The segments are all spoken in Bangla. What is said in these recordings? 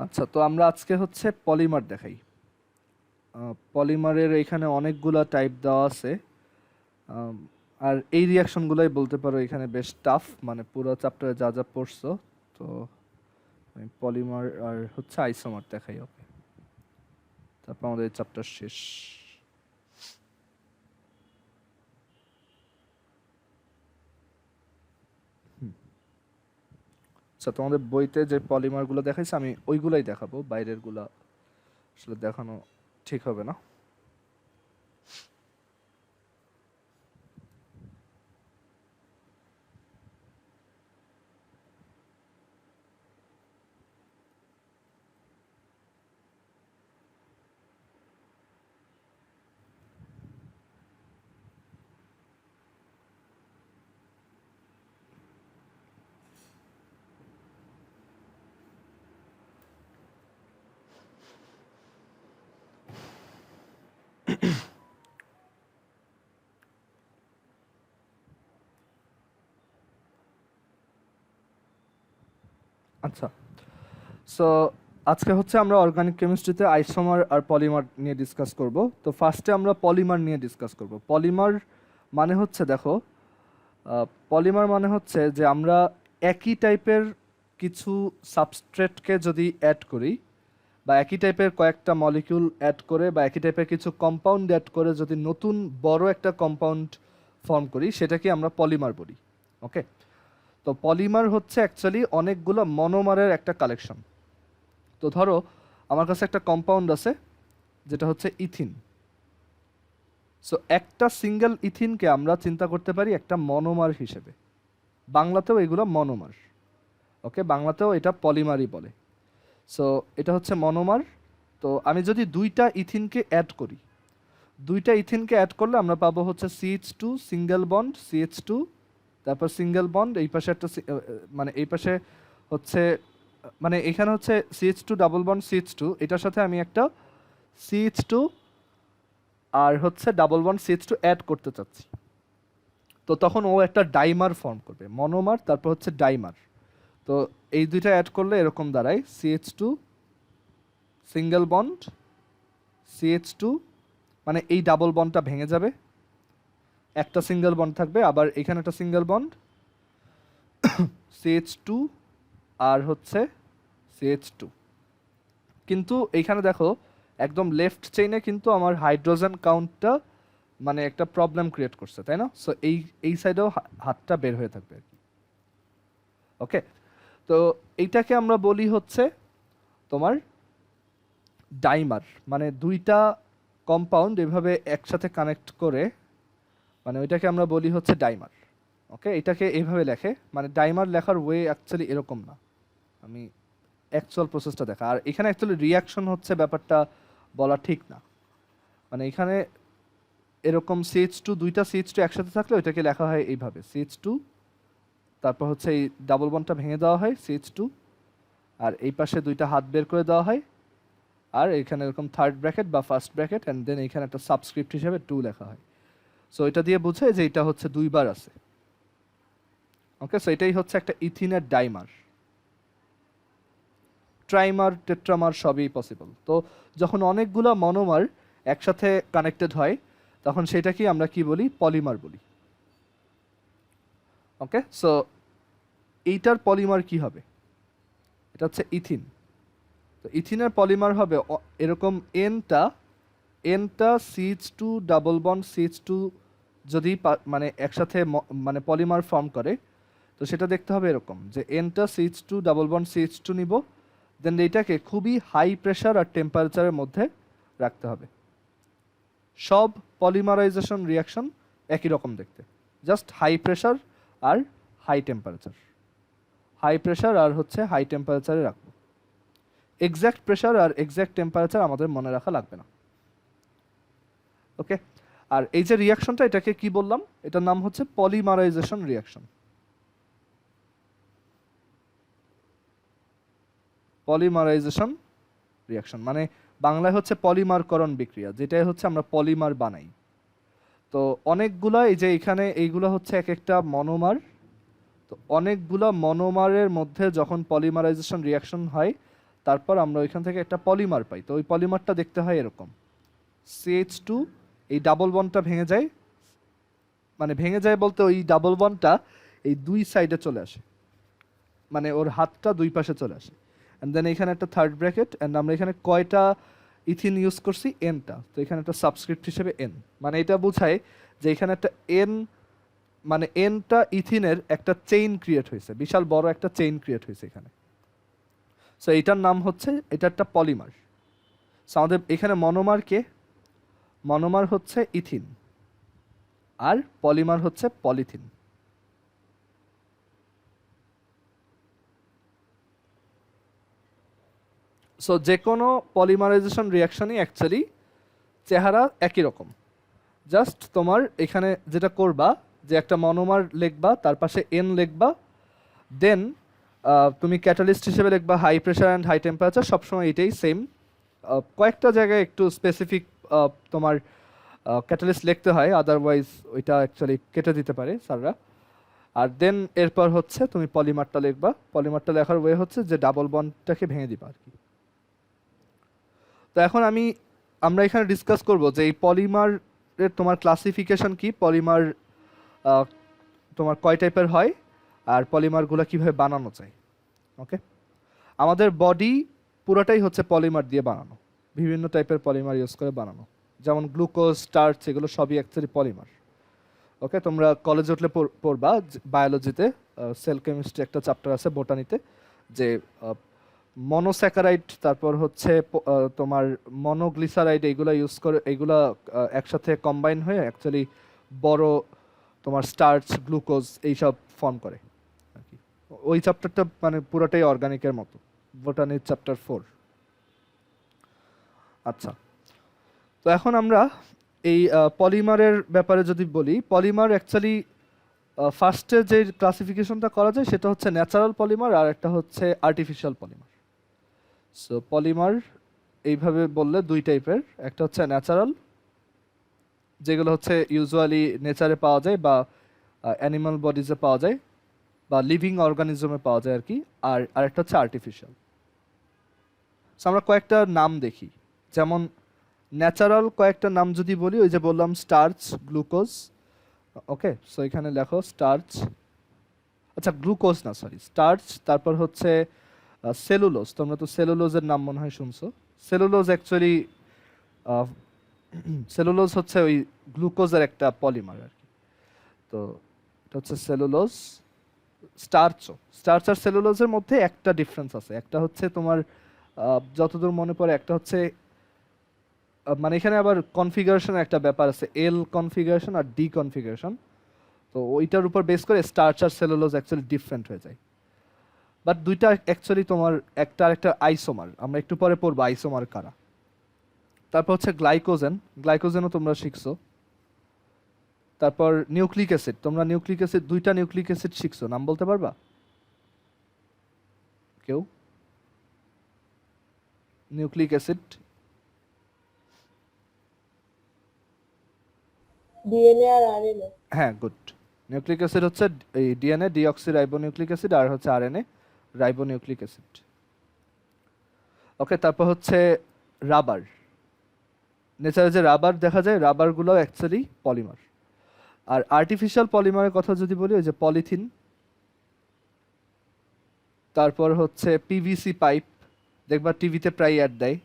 আচ্ছা, তো আমরা আজকে হচ্ছে পলিমার দেখাই। পলিমারের এখানে অনেকগুলা টাইপ দেওয়া আছে। আম, আর এই রিয়াকশনগুলাই বলতে পারো এখানে বেশ টাফ, মানে পুরো চ্যাপ্টারে যা যা পড়ছো। তো আমি পলিমার আর হচ্ছে আইসোমার দেখাই। ওকে, তারপর আমাদের চ্যাপ্টার শেষ। আচ্ছা, তোমাদের বইতে যে পলিমারগুলো দেখাইছে আমি ওইগুলাই দেখাবো, বাইরের গুলা আসলে দেখানো ঠিক হবে না। আচ্ছা, সো আজকে হচ্ছে আমরা অর্গানিক কেমিস্ট্রিতে আইসোমার আর পলিমার নিয়ে ডিসকাস করব। তো ফার্স্টে আমরা পলিমার নিয়ে ডিসকাস করব। পলিমার মানে হচ্ছে, দেখো, পলিমার মানে হচ্ছে যে আমরা একই টাইপের কিছু সাবস্ট্রেটকে যদি অ্যাড করি, বা একই টাইপের কয়েকটা মলিকিউল অ্যাড করে, বা একই টাইপের কিছু কম্পাউন্ড অ্যাড করে যদি নতুন বড় একটা কম্পাউন্ড ফর্ম করি, সেটাকে আমরা পলিমার বলি। ওকে, তো পলিমার হচ্ছে অ্যাকচুয়ালি অনেকগুলো মনোমারের একটা কালেকশন। তো ধরো আমার কাছে একটা কম্পাউন্ড আছে যেটা হচ্ছে ইথিন। সো একটা সিঙ্গেল ইথিনকে আমরা চিন্তা করতে পারি একটা মনোমার হিসেবে। বাংলাতেও এগুলো মনোমার। ওকে, বাংলাতেও এটা পলিমারই বলে। সো এটা হচ্ছে মনোমার। তো আমি যদি দুইটা ইথিনকে অ্যাড করি, দুইটা ইথিনকে অ্যাড করলে আমরা পাবো হচ্ছে CH2 সিঙ্গেল বন্ড CH2, তারপর সিঙ্গেল বন্ড এই পাশে একটা মানে এই পাশে হচ্ছে, মানে এখানে হচ্ছে CH2 ডাবল বন্ড CH2, এটার সাথে আমি একটা CH2 আর হচ্ছে ডাবল বন্ড CH2 অ্যাড করতে চাচ্ছি। তো তখন ও একটা ডাইমার ফর্ম করবে, মনোমার তারপর হচ্ছে ডাইমার। তো এই দুইটা অ্যাড করলে এরকম দাঁড়ায় CH2 সিঙ্গেল বন্ড CH2, মানে এই ডাবল বন্ডটা ভেঙে যাবে, একটা সিঙ্গেল বন্ড থাকবে, আবার এখানে একটা সিঙ্গেল বন্ড CH2 আর হচ্ছে CH2। কিন্তু এইখানে দেখো একদম লেফট চেইনে কিন্তু আমার হাইড্রোজেন কাউন্টটা মানে একটা প্রবলেম ক্রিয়েট করছে, তাই না? সো এই সাইডেও হাতটা বের হয়ে থাকবে আর কি। ওকে, তো এইটাকে আমরা বলি হচ্ছে তোমার ডাইমার, মানে দুইটা কম্পাউন্ড এভাবে একসাথে কানেক্ট করে, মানে ওইটাকে আমরা বলি হচ্ছে ডাইমার। ওকে, এটাকে এইভাবে লেখে, মানে ডাইমার লেখার ওয়ে অ্যাকচুয়ালি এরকম না, আমি অ্যাকচুয়াল প্রসেসটা দেখা। আর এখানে অ্যাকচুয়ালি রিয়াকশন হচ্ছে ব্যাপারটা বলা ঠিক না, মানে এখানে এরকম CH2 দুইটা CH2 একসাথে থাকলে ওইটাকে লেখা হয় এইভাবে CH2, তারপর হচ্ছে এই ডাবল বন্ডটা ভেঙে দেওয়া হয় CH2, আর এই পাশে দুইটা হাত বের করে দেওয়া হয়, আর এখানে এরকম থার্ড ব্র্যাকেট বা ফার্স্ট ব্র্যাকেট, অ্যান্ড দেন এখানে একটা সাবস্ক্রিপ্ট হিসেবে 2 লেখা হয়। সো এটা দিয়ে বোঝায় যে এটা হচ্ছে দুইবার আছে। ওকে, সো এটাই হচ্ছে একটা ইথিনের ডাইমার। ট্রাইমার টেট্রামার সবই পসিবল। তো যখন অনেকগুলো মনোমার একসাথে কানেক্টেড হয় তখন সেটাকে আমরা কি বলি? পলিমার বলি। ওকে, সো এইটার পলিমার কি হবে? এটা হচ্ছে ইথিন। তো ইথিনের পলিমার হবে এরকম এনটা CH2 ডাবল বন্ড CH2 যদি মানে একসাথে মানে পলিমার ফর্ম করে, তো সেটা দেখতে হবে এরকম যে এনটা CH2 ডাবল বন্ড CH2 নিব, দেন এইটাকে খুবই হাই প্রেশার আর টেম্পারেচারের মধ্যে রাখতে হবে। সব পলিমারাইজেশন রিয়াকশন একই রকম দেখতে, জাস্ট হাই প্রেশার আর হাই টেম্পারেচার। হাই প্রেশার আর হচ্ছে হাই টেম্পারেচারে রাখবো। এক্স্যাক্ট প্রেশার আর এক্স্যাক্ট টেম্পারেচার আমাদের মনে রাখা লাগবে না। ওকে, আর এই যে রিয়াকশনটা, এটাকে কি বললাম? এটার নাম হচ্ছে পলিমারাইজেশন রিয়াকশন। পলিমারাইজেশন রিয়াকশন মানে বাংলায় হচ্ছে পলিমারকরণ বিক্রিয়া, যেটাই হচ্ছে আমরা পলিমার বানাই। তো অনেকগুলা, এই যে এখানে এইগুলো হচ্ছে এক একটা মনোমার। তো অনেকগুলা মনোমারের মধ্যে যখন পলিমারাইজেশন রিয়াকশন হয় তারপর আমরা ওইখান থেকে একটা পলিমার পাই। তো ওই পলিমারটা দেখতে হয় এরকম, CH2 এই ডাবল বন্ডটা ভেঙে যায়, মানে ভেঙে যায় বলতে ওই ডাবল বন্ডটা এই দুই সাইডে চলে আসে, মানে ওর হাতটা দুই পাশে চলে আসে। অ্যান্ড দেন এখানে একটা থার্ড ব্র্যাকেট, অ্যান্ড আমরা এখানে কয়টা ইথিন ইউজ করছি, এনটা, তো এখানে একটা সাবস্ক্রিপ্ট হিসেবে এন, মানে এটা বোঝায় যে এখানে একটা এন, মানে এনটা ইথিনের একটা চেইন ক্রিয়েট হয়েছে, বিশাল বড় একটা চেইন ক্রিয়েট হয়েছে এখানে। সো এটার নাম হচ্ছে, এটা একটা পলিমার। সো আমাদের এখানে মনোমার হচ্ছে ইথিন, আর পলিমার হচ্ছে পলিথিন। সো যে কোনো পলিমারাইজেশন রিয়াকশনই অ্যাকচুয়ালি চেহারা একই রকম, জাস্ট তোমার এখানে যেটা করবা যে একটা মনোমার লিখবা, তার পাশে এন লিখবা, দেন তুমি ক্যাটালিস্ট হিসেবে লিখবা high pressure and high temperature, সবসময় এটাই সেম। কয়েকটা জায়গায় একটু স্পেসিফিক তোমার ক্যাটালিস্ট লিখতে হয়, আদারওয়াইজ ওইটা অ্যাকচুয়ালি কেটে দিতে পারে স্যাররা। আর দেন এরপর হচ্ছে তুমি পলিমারটা লিখবা, পলিমারটা লেখার ওয়ে হচ্ছে যে ডাবল বন্ডটাকে ভেঙে দিবা আর কি। তো এখন আমরা এখানে ডিসকাস করব যে এই পলিমারের তোমার ক্লাসিফিকেশন কি, পলিমার তোমার কয় টাইপের হয়, আর পলিমারগুলো কিভাবে বানানো যায়। ওকে, আমাদের বডি পুরোটাই হচ্ছে পলিমার দিয়ে বানানো, বিভিন্ন টাইপের পলিমার ইউজ করে বানানো, যেমন গ্লুকোজ, স্টার্চ, এগুলো সবই অ্যাকচুয়ালি পলিমার। ওকে, তোমরা কলেজে উঠলে পড়বা বায়োলজিতে, সেল কেমিস্ট্রি একটা চ্যাপ্টার আছে বোটানিতে, যে মনোস্যাকারাইড, তারপর হচ্ছে তোমার মনোগ্লিসারাইড, এইগুলো ইউজ করে, এইগুলা একসাথে কম্বাইন হয়ে অ্যাকচুয়ালি বড় তোমার স্টার্চ, গ্লুকোজ এইসব ফর্ম করে আর কি। ওই চ্যাপ্টারটা মানে পুরোটাই অর্গানিকের মতো, বোটানির চ্যাপ্টার 4। আচ্ছা, তো এখন আমরা এই পলিমারের ব্যাপারে যদি বলি, পলিমার অ্যাকচুয়ালি ফার্স্টে যে ক্লাসিফিকেশনটা করা যায় সেটা হচ্ছে ন্যাচারাল পলিমার, আর একটা হচ্ছে আর্টিফিশিয়াল পলিমার। সো পলিমার এইভাবে বললে দুই টাইপের, একটা হচ্ছে ন্যাচারাল, যেগুলো হচ্ছে ইউজুয়ালি নেচারে পাওয়া যায় বা অ্যানিমাল বডিজে পাওয়া যায় বা লিভিং অর্গানিজমে পাওয়া যায় আর কি, আর আরেকটা হচ্ছে আর্টিফিশিয়াল। সো আমরা কয়েকটা নাম দেখি, যেমন ন্যাচারাল কয়েকটা নাম যদি বলি, ওই যে বললাম স্টার্চ, গ্লুকোজ। ওকে, সো এখানে লেখো স্টার্চ, আচ্ছা গ্লুকোজ না সরি স্টার্চ, তারপর হচ্ছে সেলুলোজ, তোমরা তো সেলুলোজের নাম মনে হয় শুনছো। সেলুলোজ অ্যাকচুয়ালি সেলুলোজ হচ্ছে ওই গ্লুকোজের একটা পলিমার আর কি। তো এটা হচ্ছে সেলুলোজ। স্টার্চ আর সেলুলোজের মধ্যে একটা ডিফারেন্স আছে, একটা হচ্ছে তোমার যতদূর মনে পড়ে, একটা হচ্ছে মানে এখানে আবার কনফিগারেশনের একটা ব্যাপার আছে, এল কনফিগারেশন আর ডি কনফিগারেশন। তো ওইটার উপর বেস করে স্টার্চ আর সেলুলোজ অ্যাকচুয়ালি ডিফারেন্ট হয়ে যায়, বাট দুইটা অ্যাকচুয়ালি তোমার একটা আর একটা আইসোমার, আমরা একটু পরে পড়বো আইসোমার কারা। তারপর হচ্ছে গ্লাইকোজেনও তোমরা শিখছো। তারপর নিউক্লিক অ্যাসিড, তোমরা নিউক্লিক অ্যাসিড, দুইটা নিউক্লিক অ্যাসিড শিখছো, নাম বলতে পারবা কেউ? নিউক্লিক অ্যাসিড, ডিএনএ আর আরএনএ। হ্যাঁ গুড। নিউক্লিক অ্যাসিড হচ্ছে এই ডিএনএ ডিঅক্সি রাইবোনিউক্লিক অ্যাসিড, আর হচ্ছে আরএনএ রাইবোনিউক্লিক অ্যাসিড। ওকে, তারপর হচ্ছে রাবার, নেচারে যে রাবার দেখা যায়, রাবারগুলো অ্যাকচুয়ালি পলিমার। আর আর্টিফিশিয়াল পলিমারের কথা যদি বলি, ওই যে পলিথিন, তারপর হচ্ছে পিভিসি পাইপ, দেখবা টিভিতে প্রায় অ্যাড দেয়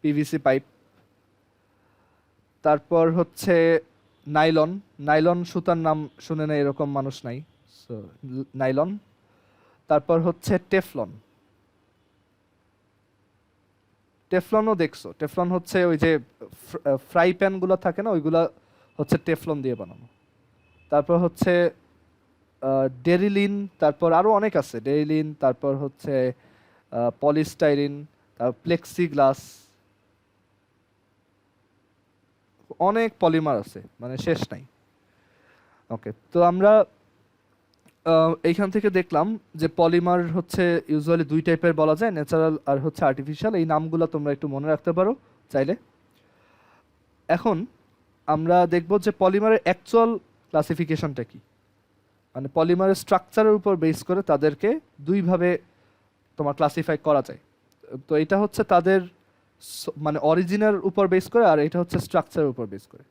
পিভিসি পাইপ। তারপর হচ্ছে নাইলন সুতার নাম শুনে না এরকম মানুষ নাই, সো নাইলন। তারপর হচ্ছে টেফলনও দেখছো, টেফলন হচ্ছে ওই যে ফ্রাই প্যানগুলো থাকে না, ওইগুলা হচ্ছে টেফলন দিয়ে বানানো। তারপর হচ্ছে ডেরিলিন, তারপর আরও অনেক আছে, ডেরিলিন, তারপর হচ্ছে পলিস্টাইরিন, তারপর প্লেক্সি গ্লাস, অনেক পলিমার আছে, মানে শেষ নাই। ওকে, তো আমরা এইখান থেকে দেখলাম যে পলিমার হচ্ছে ইউজুয়ালি দুই টাইপের বলা যায়, ন্যাচারাল আর হচ্ছে আর্টিফিশিয়াল। এই নামগুলো তোমরা একটু মনে রাখতে পারো চাইলে। এখন আমরা দেখব যে পলিমারের অ্যাকচুয়াল ক্লাসিফিকেশনটা কি, মানে পলিমারের স্ট্রাকচারের উপর বেস করে তাদেরকে দুইভাবে তোমার ক্লাসিফাই করা যায়। তো এটা হচ্ছে তাদের মানে অরিজিনের উপর বেস করে, আর এটা হচ্ছে স্ট্রাকচারের উপর বেস করে।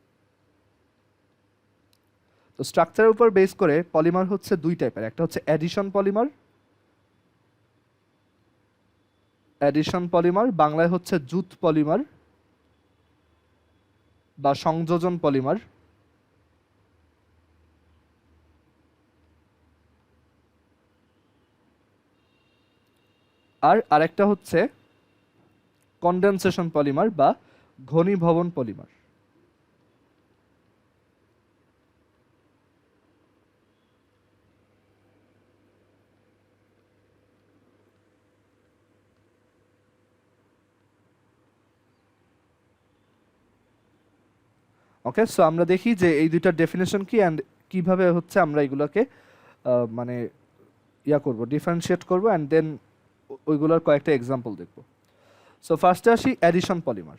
তো স্ট্রাকচারের উপর বেস করে পলিমার হচ্ছে দুই টাইপের, একটা হচ্ছে অ্যাডিশন পলিমার, বাংলায় হচ্ছে জুট পলিমার বা সংযোজন পলিমার। আর আরেকটা হচ্ছে কনডেনসেশন পলিমার বা ঘনীভবন পলিমার। ওকে, সো আমরা দেখি যে এই দুইটার ডেফিনেশন কি অ্যান্ড কিভাবে হচ্ছে আমরা এগুলোকে মানে করব, ডিফারেন্সিয়েট করব, অ্যান্ড দেন ওইগুলোর কয়েকটা এক্সাম্পল দেখব। সো ফার্স্টে আসি অ্যাডিশন পলিমার।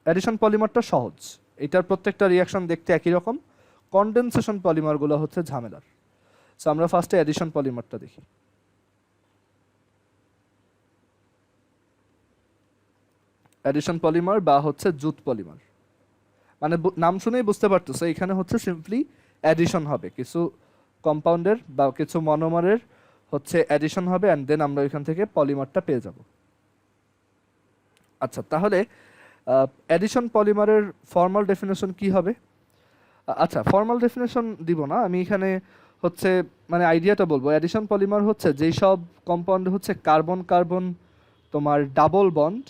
অ্যাডিশন পলিমারটা সহজ, এটার প্রত্যেকটা রিয়াকশন দেখতে একই রকম। কনডেনসেশন পলিমারগুলো হচ্ছে ঝামেলার। সো আমরা ফার্স্টে অ্যাডিশন পলিমারটা দেখি। অ্যাডিশন পলিমার বা হচ্ছে জুট পলিমার, মানে নাম শুনেই বুঝতে পারতেছো এখানে হচ্ছে সিম্পলি অ্যাডিশন হবে, কিছু কম্পাউন্ডের বা কিছু মনোমারের হচ্ছে অ্যাডিশন হবে, অ্যান্ড দেন আমরা এখান থেকে পলিমারটা পেয়ে যাব। আচ্ছা, তাহলে অ্যাডিশন পলিমারের ফর্মাল ডেফিনেশন কি হবে? আচ্ছা, ফর্মাল ডেফিনেশন দিব না আমি এখানে, হচ্ছে মানে আইডিয়াটা বলবো। অ্যাডিশন পলিমার হচ্ছে যেই সব কম্পাউন্ড হচ্ছে কার্বন কার্বন তোমার ডাবল বন্ড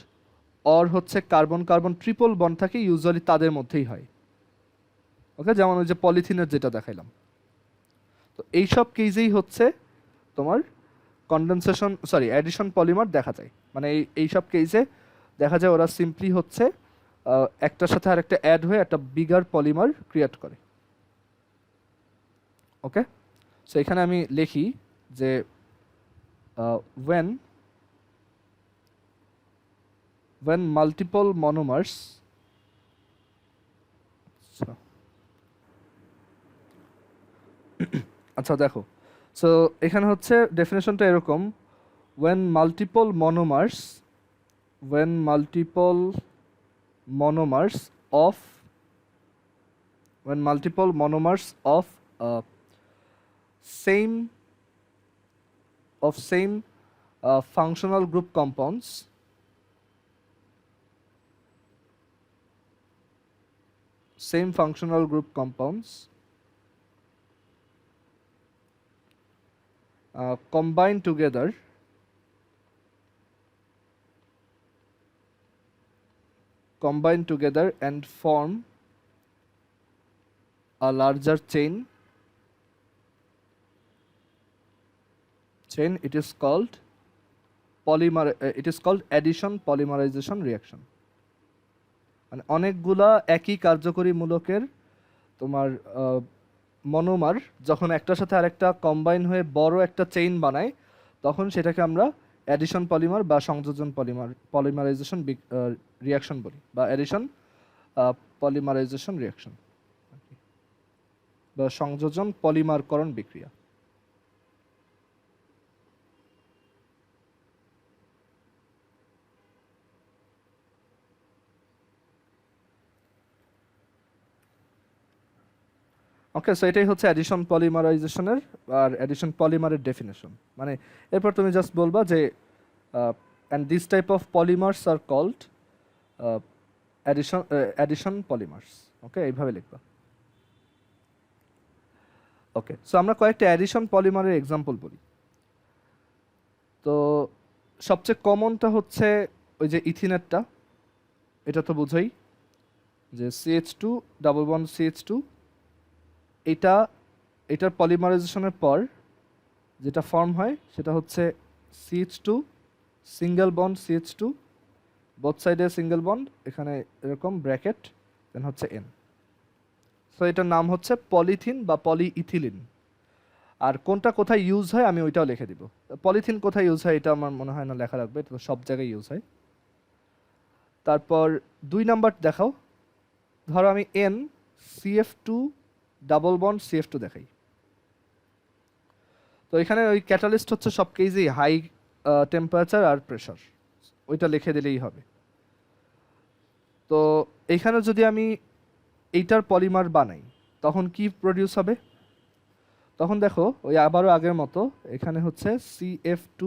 অর হচ্ছে কার্বন কার্বন ট্রিপল বন্ড থাকে, ইউজুয়ালি তাদের মধ্যেই হয়। ওকে, যেমন ওই যে পলিথিনের যেটা দেখাইলাম। তো এইসব কেজেই হচ্ছে তোমার অ্যাডিশন পলিমার দেখা যায়। মানে এইসব কেসে দেখা যায় ওরা সিম্পলি হচ্ছে একটার সাথে আরেকটা অ্যাড হয়ে একটা বিগার পলিমার ক্রিয়েট করে। ওকে, সো এখানে আমি লিখি যে when multiple monomers, আচ্ছা দেখো, সো এখানে হচ্ছে ডেফিনেশনটা এরকম: when multiple monomers of uh, same functional group compounds combine together and form a larger chain, it is called addition polymerization reaction। মানে অনেকগুলা একই কার্যকরী মূলকের তোমার মনোমার যখন একটার সাথে আরেকটা কম্বাইন হয়ে বড় একটা চেইন বানায়, তখন সেটাকে আমরা অ্যাডিশন পলিমার বা সংযোজন পলিমারাইজেশন রিয়াকশন বলি, বা অ্যাডিশন পলিমারাইজেশন রিয়াকশন বা সংযোজন পলিমারকরণ বিক্রিয়া। ওকে, সো এটাই হচ্ছে অ্যাডিশন পলিমারাইজেশনের আর অ্যাডিশন পলিমারের ডেফিনেশন। মানে এরপর তুমি জাস্ট বলবা যে and this type of polymers are called addition polymers. Okay, এইভাবে লিখবা। ওকে, সো আমরা কয়েকটা অ্যাডিশন পলিমারের এক্সাম্পল বলি। তো সবচেয়ে কমনটা হচ্ছে ওই যে ইথিনেটটা, এটা তো বুঝোই যে CH2 ডাবল বন্ড CH2, এটার পলিমারাইজেশনের পর যেটা ফর্ম হয় সেটা হচ্ছে CH2 single bond CH2, both সাইডে সিঙ্গেল বন্ড, এখানে এরকম ব্র্যাকেট, দেন হচ্ছে N। সো এটার নাম হচ্ছে পলিথিন বা পলিইথিলিন। আর কোনটা কোথায় ইউজ হয় আমি ওইটাও লিখে দিব। পলিথিন কোথায় ইউজ হয় এটা আমার মনে হয় না লেখা রাখবে, এটা তো সব জায়গায় ইউজ হয়। তারপর 2 নাম্বার দেখাও, ধরো আমি NCF2 ডাবল বন্ড CF2 দেখাই। তো এখানে ওই ক্যাটালিস্ট হচ্ছে সব কেসেই হাই টেম্পারেচার আর প্রেশার, ওইটা লিখে দিলেই হবে। তো এইখানে যদি আমি এইটার পলিমার বানাই তখন কি প্রডিউস হবে? তখন দেখো ওই আবারও আগের মতো এখানে হচ্ছে CF2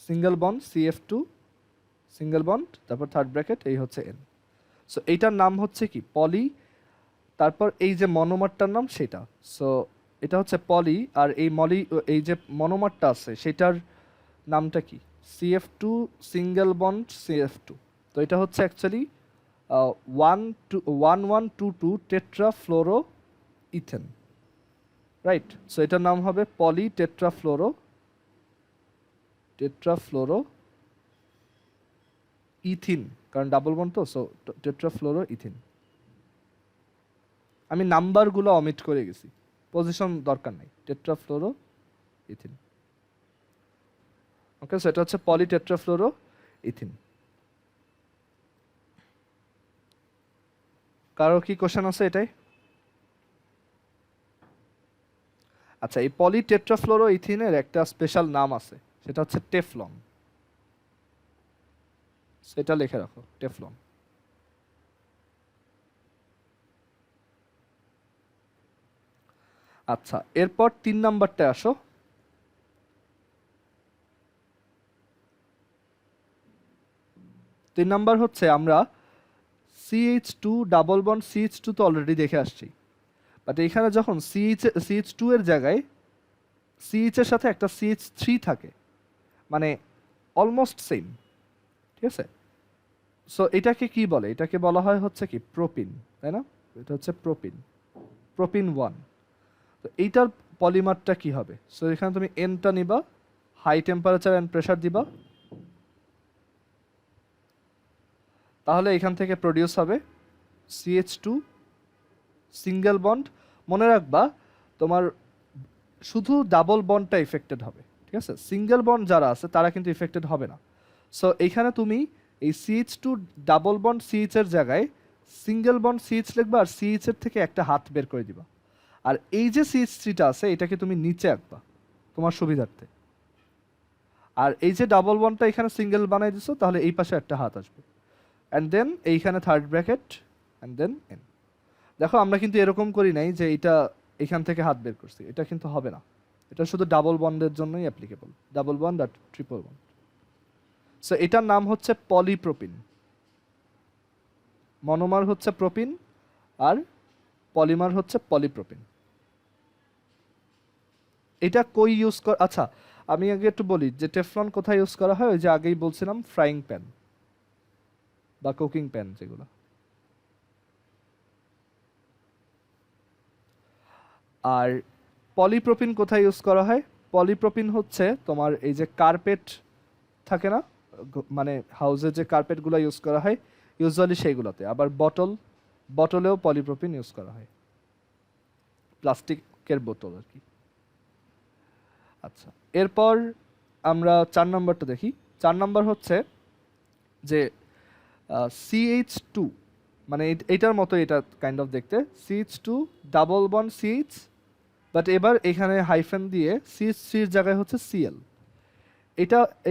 single bond CF2 single bond তারপর থার্ড ব্র্যাকেট এই হচ্ছে N। সো এইটার নাম হচ্ছে কি পলি, তারপর এই যে মনোমারটার নাম সেটা। সো এটা হচ্ছে পলি, আর এই যে মনোমারটা আছে সেটার নামটা কি? CF2 single bond CF2। তো এটা হচ্ছে actually 1122 tetrafluoro ethane, right? So এটার নাম হবে পলি টেট্রাফ্লোরো ইথিন, কারণ ডাবল বন্ড তো, সো টেট্রাফ্লোরো ইথিন। আমি নাম্বারগুলো অমিট করে গেছি, পজিশন দরকার নাই, টেট্রাফ্লোরো ইথিন। ওকে, সো এটা হচ্ছে পলি টেট্রাফ্লোরো ইথিন। কারো কি কোশ্চেন আছে এটাই? আচ্ছা, এই পলি টেট্রাফ্লোরো ইথিনের একটা স্পেশাল নাম আছে, সেটা হচ্ছে টেফলন। সেটা লিখে রাখো, টেফলন। আচ্ছা, এরপর 3 নাম্বারটা আসো। তিন নাম্বার হচ্ছে আমরা CH2 ডাবল বন্ড CH2 তো অলরেডি দেখে আসছি, বাট এখানে যখন CH2 এর জায়গায় CH এর সাথে একটা CH3 থাকে, মানে অলমোস্ট সেম, ঠিক আছে? সো এটাকে কি বলে? এটাকে বলা হয় হচ্ছে কি প্রোপিন, তাই না? এটা হচ্ছে প্রোপিন 1। তো এইটার পলিমারটা কি হবে? সো এখানে তুমি এনটা নিবা, হাই টেম্পারেচার অ্যান্ড প্রেশার দিবা, তাহলে এখান থেকে প্রডিউস হবে CH2 সিঙ্গেল বন্ড। মনে রাখবা তোমার শুধু ডাবল বন্ডটা ইফেক্টেড হবে, ঠিক আছে? সিঙ্গেল বন্ড যারা আছে তারা কিন্তু ইফেক্টেড হবে না। সো এইখানে তুমি এই CH2 ডাবল বন্ড CH এর জায়গায় সিঙ্গেল বন্ড CH লিখবা, আর CH এর থেকে একটা হাত বের করে দিবা, আর এই যে CH3টা আছে এটাকে তুমি নিচে আঁকবা তোমার সুবিধার্থে, আর এই যে ডাবল বন্ডটা এখানে সিঙ্গেল বানাই দিছো, তাহলে এই পাশে একটা হাত আসবে, অ্যান্ড দেন এইখানে third bracket and then n. দেখো আমরা কিন্তু এরকম করি নাই যে এটা এখান থেকে হাত বের করছি, এটা কিন্তু হবে না। এটা শুধু ডাবল বন্ডের জন্যই অ্যাপ্লিকেবল, ডাবল বন্ড আর ট্রিপল বন্ড। সো এটার নাম হচ্ছে পলিপ্রোপিন। মনোমার হচ্ছে প্রোপিন আর পলিমার হচ্ছে পলিপ্রোপিন। এটা কই ইউজ কর, আচ্ছা আমি আগে একটু বলি যে টেফলন কোথায় ইউজ করা হয়। ওই যে আগেই বলছিলাম ফ্রাইং প্যান বা কুকিং প্যান যেগুলো। আর পলিপ্রোপিন কোথায় ইউজ করা হয়? পলিপ্রোপিন হচ্ছে তোমার এই যে কার্পেট থাকে না, মানে হাউসে যে কার্পেটগুলো ইউজ করা হয় ইউজুয়ালি সেইগুলোতে। আবার বটলেও পলিপ্রোপিন ইউজ করা হয়, প্লাস্টিকের বোতল আর কি। আচ্ছা, এরপর আমরা 4 নম্বরটা দেখি। 4 নম্বর হচ্ছে যে CH2, মানে এইটার মতো এটা কাইন্ড অফ দেখতে, CH2 double bond CH, but এবার এখানে হাইফেন দিয়ে CH3 এর জায়গায় হচ্ছে Cl।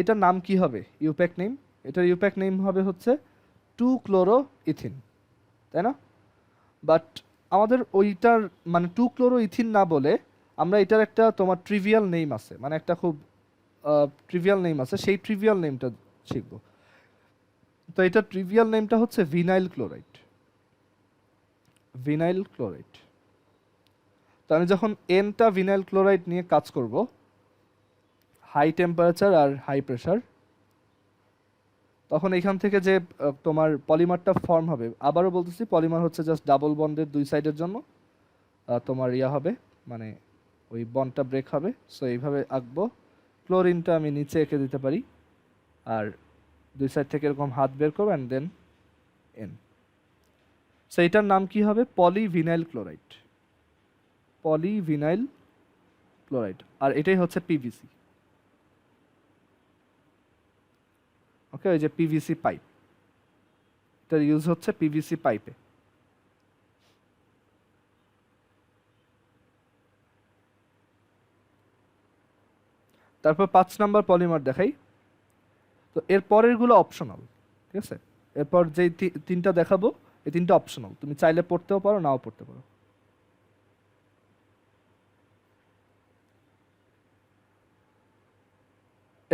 এটার নাম কি হবে? IUPAC name. এটার ইউপ্যাক নেম হবে হচ্ছে 2-ক্লোরো ইথিন, তাই না? বাট আমাদের ওইটার মানে 2-ক্লোরো ইথিন না বলে আমরা এটার একটা তোমার ট্রিভিয়াল নেম আছে, মানে একটা খুব ট্রিভিয়াল নেম আছে, সেই ট্রিভিয়াল নেমটা শিখবো। তো এটা ট্রিভিয়াল নেমটা হচ্ছে ভিনাইল ক্লোরাইড। Vinyl chloride. তো আমি যখন এনটা ভিনাইল ক্লোরাইড নিয়ে কাজ করব, হাই টেম্পারেচার আর হাই প্রেশার, তখন এখান থেকে যে তোমার পলিমারটা ফর্ম হবে, আবারও বলতেছি পলিমার হচ্ছে জাস্ট ডাবল বন্ডের দুই সাইডের জন্য তোমার ইয়া হবে, মানে ওই বন্ডটা ব্রেক হবে। সো এইভাবে আঁকবো। ক্লোরিনটা আমি নিচে এঁকে দিতে পারি, আর দুই সাইড থেকে এরকম হাত বের করবো অ্যান্ড দেন এন। সো এটার নাম কি হবে? Polyvinyl chloride. পলিভিনাইল ক্লোরাইড, আর এটাই হচ্ছে পিভিসি। ওকে, ওই যে পিভিসি পাইপ, এটার ইউজ হচ্ছে পিভিসি পাইপে। তারপর 5 নাম্বার পলিমার দেখাই। তো এর পরেরগুলো অপশনাল, ঠিক আছে? এরপর যেই তিনটা দেখাবো এই তিনটা অপশনাল, তুমি চাইলে পড়তেও পারো নাও পড়তে পারো।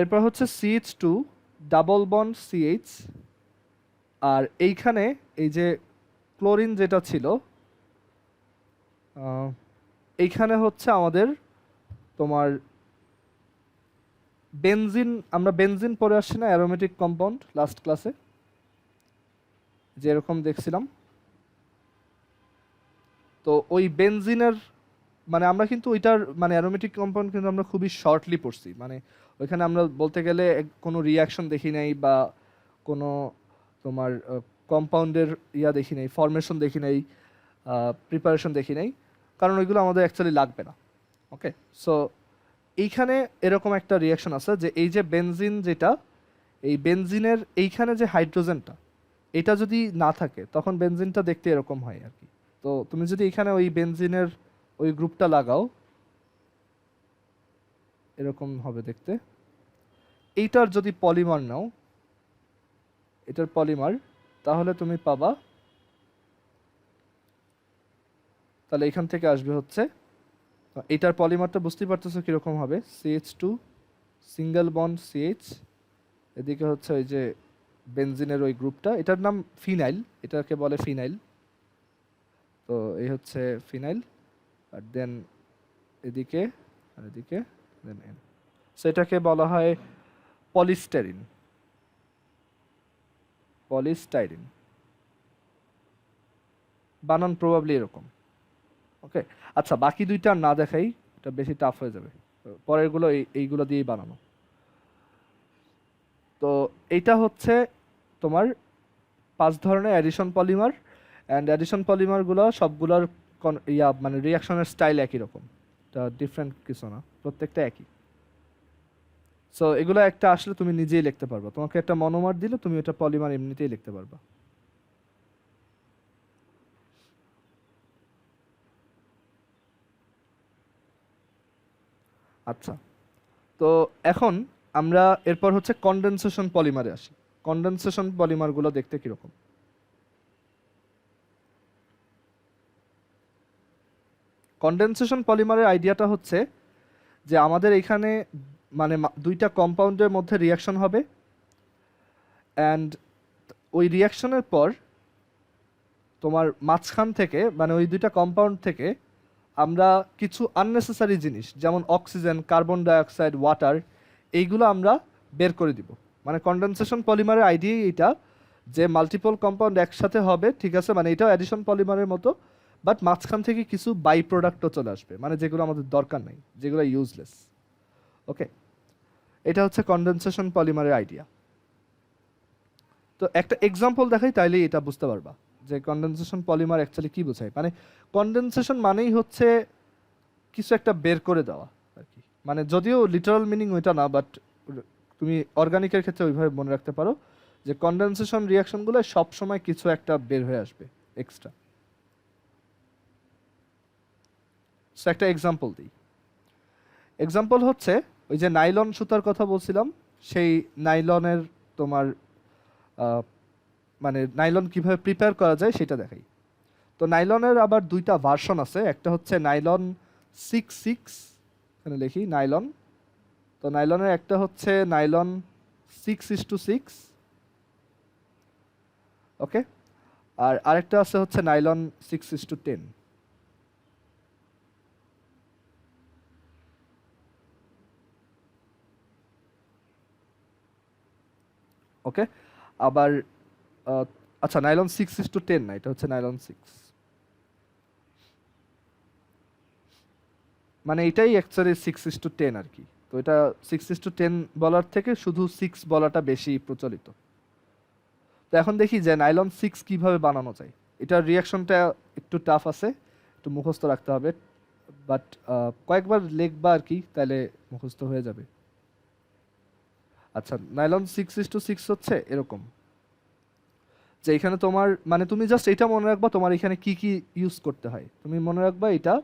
এরপর হচ্ছে CH2 ডাবল বন্ড CH, আর এইখানে এই যে ক্লোরিন যেটা ছিল এইখানে হচ্ছে আমাদের তোমার বেনজিন, আমরা বেনজিন পরে আসছি না অ্যারোমেটিক কম্পাউন্ড লাস্ট ক্লাসে যেরকম দেখছিলাম। তো ওই বেনজিনের মানে আমরা কিন্তু ওইটার মানে অ্যারোমেটিক কম্পাউন্ড কিন্তু আমরা খুবই শর্টলি পড়ছি, মানে ওইখানে আমরা বলতে গেলে কোনো রিয়াকশন দেখি নাই বা কোনো তোমার কম্পাউন্ডের দেখি নাই, ফরমেশন দেখি নাই, প্রিপারেশন দেখি নাই, কারণ ওইগুলো আমাদের অ্যাকচুয়ালি লাগবে না। ওকে, সো এইখানে এরকম একটা রিয়াকশন আছে যে এই যে বেনজিন যেটা, এই বেনজিনের এইখানে যে হাইড্রোজেনটা এটা যদি না থাকে তখন বেনজিনটা দেখতে এরকম হয় আর কি। তো তুমি যদি এখানে ওই বেনজিনের ওই গ্রুপটা লাগাও এরকম হবে দেখতে। এইটার যদি পলিমার নাও, এটার পলিমার, তাহলে তুমি পাবা, তাহলে এখান থেকে আসবে হচ্ছে এটার পলিমারটা বুঝতেই পারতেছো কিরকম হবে, CH2 সিঙ্গেল বন্ড CH, এদিকে হচ্ছে ওই যে বেনজিনের ওই গ্রুপটা, এটার নাম ফিনাইল, এটাকে বলে ফিনাইল। তো এই হচ্ছে ফিনাইল, আর দেন এদিকে আর এদিকে দেন এন, সেটাকে বলা হয় পলিস্টাইরিন। পলিস্টাইরিন বানান প্রবাবলি এরকম। ওকে, আচ্ছা বাকি দুইটা আর না দেখাই, এটা বেশি টাফ হয়ে যাবে, পরেরগুলো এইগুলো দিয়েই বানানো। তো এইটা হচ্ছে তোমার 5 ধরনের অ্যাডিশন পলিমার, অ্যান্ড অ্যাডিশন পলিমারগুলো সবগুলোর মানে রিয়াকশনের স্টাইল একই রকম, এটা ডিফারেন্ট কিছু না, প্রত্যেকটা একই। সো এগুলো একটা আসলে তুমি নিজেই লিখতে পারবা, তোমাকে একটা মনোমার দিলে তুমি এটা পলিমার এমনিতেই লিখতে পারবা। আচ্ছা, তো এখন আমরা এরপর হচ্ছে কনডেনসেশন পলিমারে আসি। কনডেনসেশন পলিমারগুলো দেখতে কিরকম? কনডেনসেশন পলিমারের আইডিয়াটা হচ্ছে যে আমাদের এখানে মানে দুইটা কম্পাউন্ডের মধ্যে রিয়াকশন হবে, অ্যান্ড ওই রিয়াকশনের পর তোমার মাঝখান থেকে মানে ওই দুইটা কম্পাউন্ড থেকে আমরা কিছু আননেসেসারি জিনিস যেমন অক্সিজেন, কার্বন ডাইঅক্সাইড, ওয়াটার, এইগুলো আমরা বের করে দিব। মানে কনডেনসেশন পলিমারের আইডিয়া এটা যে মাল্টিপল কম্পাউন্ড একসাথে হবে, ঠিক আছে, মানে এটাও অ্যাডিশন পলিমারের মতো, বাট মাঝখান থেকে কিছু বাই প্রোডাক্টও চলে আসবে, মানে যেগুলো আমাদের দরকার নেই, যেগুলো ইউজলেস। ওকে, এটা হচ্ছে কনডেনসেশন পলিমারের আইডিয়া। তো একটা এক্সাম্পল দেখাই তাইলেই এটা বুঝতে পারবা যে কনডেনসেশন পলিমার অ্যাকচুয়ালি কি বোঝায়। মানে কনডেনসেশন মানেই হচ্ছে কিছু একটা বের করে দেওয়া আর কি, মানে যদিও লিটারাল মিনিং ওইটা না, বাট তুমি অর্গানিকের ক্ষেত্রে ওইভাবে মনে রাখতে পারো যে কনডেনসেশন রিয়াকশনগুলো সব সময় কিছু একটা বের হয়ে আসবে এক্সট্রা। সো একটা এক্সাম্পল দিই। এক্সাম্পল হচ্ছে ওই যে নাইলন সুতার কথা বলছিলাম, সেই নাইলনের তোমার মানে নাইলন কিভাবে প্রিপেয়ার করা যায় সেটা দেখাই। তো নাইলনের আবার দুইটা ভার্সন আছে, একটা হচ্ছে নাইলন 6/6, এখানে লিখি নাইলন। তো নাইলনের একটা হচ্ছে নাইলন 6:6, ওকে, আর আরেকটা আছে হচ্ছে নাইলন 6:10। ওকে, আবার আচ্ছা নাইলন 6:10 না, এটা হচ্ছে নাইলন 6, মানে এটাই অ্যাকচুয়ালি 6:10 আর কি। তো এটা 6:10 বলার থেকে শুধু 6 বলাটা বেশি প্রচলিত। তো এখন দেখি যে নাইলন 6 কিভাবে বানানো যায়। এটার রিয়াকশনটা একটু টাফ আছে, একটু মুখস্থ রাখতে হবে, বাট কয়েকবার লিখবা আর কি, তাহলে মুখস্থ হয়ে যাবে। আচ্ছা, নাইলন 6:6 হচ্ছে এরকম যে এখানে তোমার মানে তুমি জাস্ট এটা মনে রাখবা তোমার এখানে কি কি ইউজ করতে হয়। তুমি মনে রাখবা এটা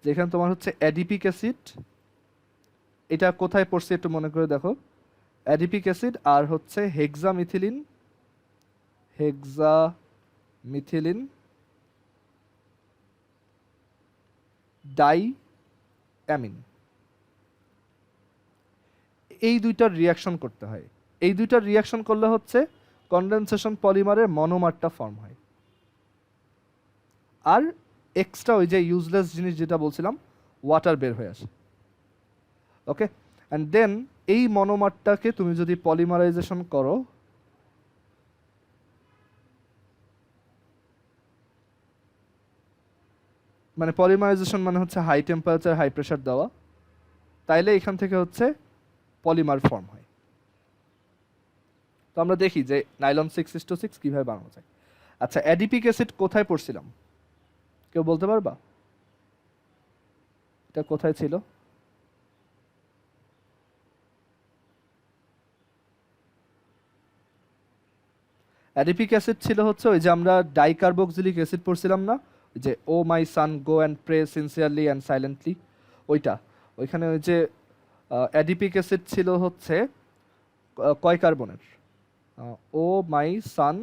যে এখানে তোমার হচ্ছে অ্যাডিপিক অ্যাসিড, এটা কোথায় পড়ছে একটু মনে করে দেখো। অ্যাডিপিক অ্যাসিড আর হচ্ছে হেক্সামিথিলিন ডাই অ্যামিন, এই দুইটার রিয়াকশন করতে হয়। এই দুইটার রিয়াকশন করলে হচ্ছে কনডেনসেশন পলিমারের মনোমারটা ফর্ম হয়। আর এক্সট্রা ওই যে ইউজলেস জিনিস যেটা বলছিলাম, ওয়াটার বের হয়ে আসে। ওকে, অ্যান্ড দেন এই মনোমারটাকে তুমি যদি পলিমারাইজেশন করো, মানে পলিমারাইজেশন মানে হচ্ছে হাই টেম্পারেচার হাই প্রেশার দেওয়া, তাইলে এখান থেকে হচ্ছে পলিমার ফর্ম হয়। তো আমরা দেখি যে নাইলন 6:6 কিভাবে বানানো যায়। আচ্ছা, অ্যাডিপিক অ্যাসিড কোথায় পড়ছিলাম, কেউ বলতে পারবা এটা কোথায় ছিল? অ্যাডিপিক অ্যাসিড ছিল হচ্ছে ওই যে আমরা ডাইকার্বক্সিলিক অ্যাসিড পড়ছিলাম না, ওই যে O my son go and pray sincerely and silently, ওইখানে ওই যে অ্যাডিপিক অ্যাসিড ছিল হচ্ছে কয় কার্বনের? ও মাই সান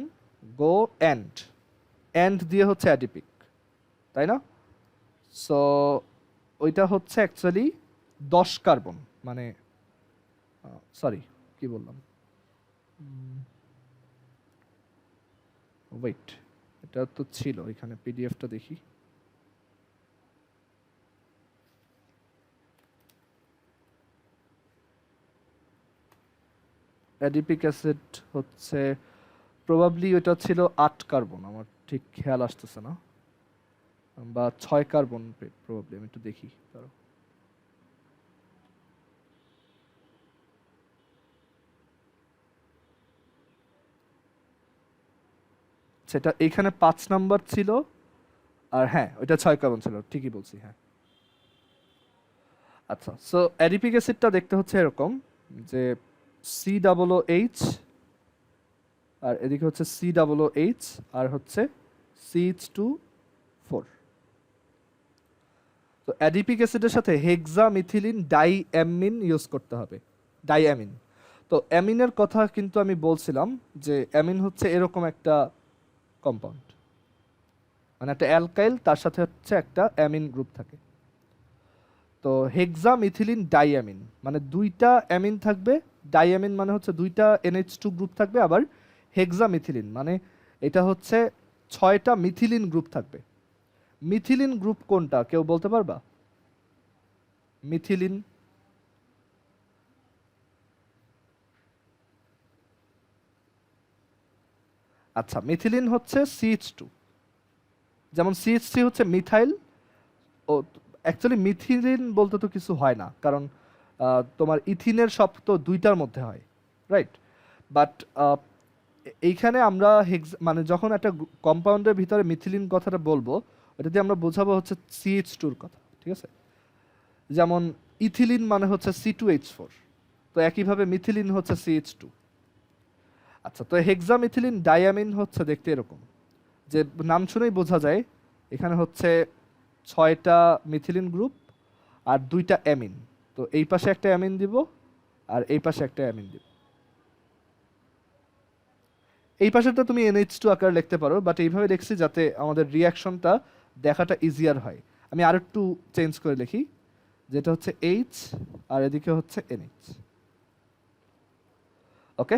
গো অ্যান্ড দিয়ে হচ্ছে অ্যাডিপিক, তাই না? সো ওইটা হচ্ছে অ্যাকচুয়ালি 10 কার্বন, মানে সরি কি বললাম, ওয়েট, এটা তো ছিল এখানে, পিডিএফটা দেখি। অ্যাডিপিক অ্যাসিড হচ্ছে প্রবাবলি ওটা ছিল 8 কার্বন, আমার ঠিক খেয়াল আসতেছে না, বা 6 কার্বন প্রবাবলি, আমি একটু দেখি দাঁড়াও। সেটা এখানে 5 নাম্বার ছিল, আর হ্যাঁ ওইটা 6 কার্বন ছিল, ঠিকই বলছি, হ্যাঁ। আচ্ছা, সো অ্যাডিপিক অ্যাসিডটা দেখতে হচ্ছে এরকম যে COOH, আর এদিকে হচ্ছে COOH, আর হচ্ছে CH2 4। তো অ্যাডিপিক অ্যাসিডের সাথে হেক্সামিথিলিন ডাইঅ্যামিন ইউজ করতে হবে, ডাইঅ্যামিন। তো অ্যামিনের কথা কিন্তু আমি বলছিলাম যে অ্যামিন হচ্ছে এরকম একটা কম্পাউন্ড, মানে একটা অ্যালকাইল তার সাথে হচ্ছে একটা অ্যামিন গ্রুপ থাকে। তো হেক্সামিথিলিন ডাইঅ্যামিন মানে দুইটা অ্যামিন থাকবে, ডাইঅ্যামিন মানে হচ্ছে দুইটা NH2 গ্রুপ থাকবে, আবার হেক্সামিথিলিন মানে এটা হচ্ছে 6টা মিথিলিন গ্রুপ থাকবে। মিথিলিন গ্রুপ কোনটা কেউ বলতে পারবা? মিথিলিন, আচ্ছা মিথিলিন হচ্ছে CH2, যেমন CH3 হচ্ছে মিথাইল। ও অ্যাকচুয়ালি মিথিলিন বলতে তো কিছু হয় না, কারণ তোমার ইথিনের সব তো দুইটার মধ্যে হয়, রাইট? বাট এইখানে আমরা মানে যখন একটা কম্পাউন্ডের ভিতরে মিথিলিন কথাটা বলবো, ওটা দিয়ে আমরা বোঝাবো হচ্ছে CH2 এর কথা, ঠিক আছে? যেমন ইথিলিন মানে হচ্ছে C2H4, তো একইভাবে মিথিলিন হচ্ছে CH2। আচ্ছা, তো হেক্সামিথিলিন ডাইঅ্যামিন হচ্ছে দেখতে এরকম, যে নাম শুনেই বোঝা যায় এখানে হচ্ছে 6টা মিথিলিন গ্রুপ আর 2টা অ্যামিন। তো এই পাশে একটা অ্যামিন দিব আর এই পাশে একটা অ্যামিন দিব। এই পাশেরটা তুমি NH2 আকারে লিখতে পারো, বাট এইভাবে লিখছি যাতে আমাদের রিয়াকশনটা দেখাটা ইজিয়ার হয়। আমি আর একটু চেঞ্জ করে লিখি, যেটা হচ্ছে H আর এদিকে হচ্ছে NH। ওকে,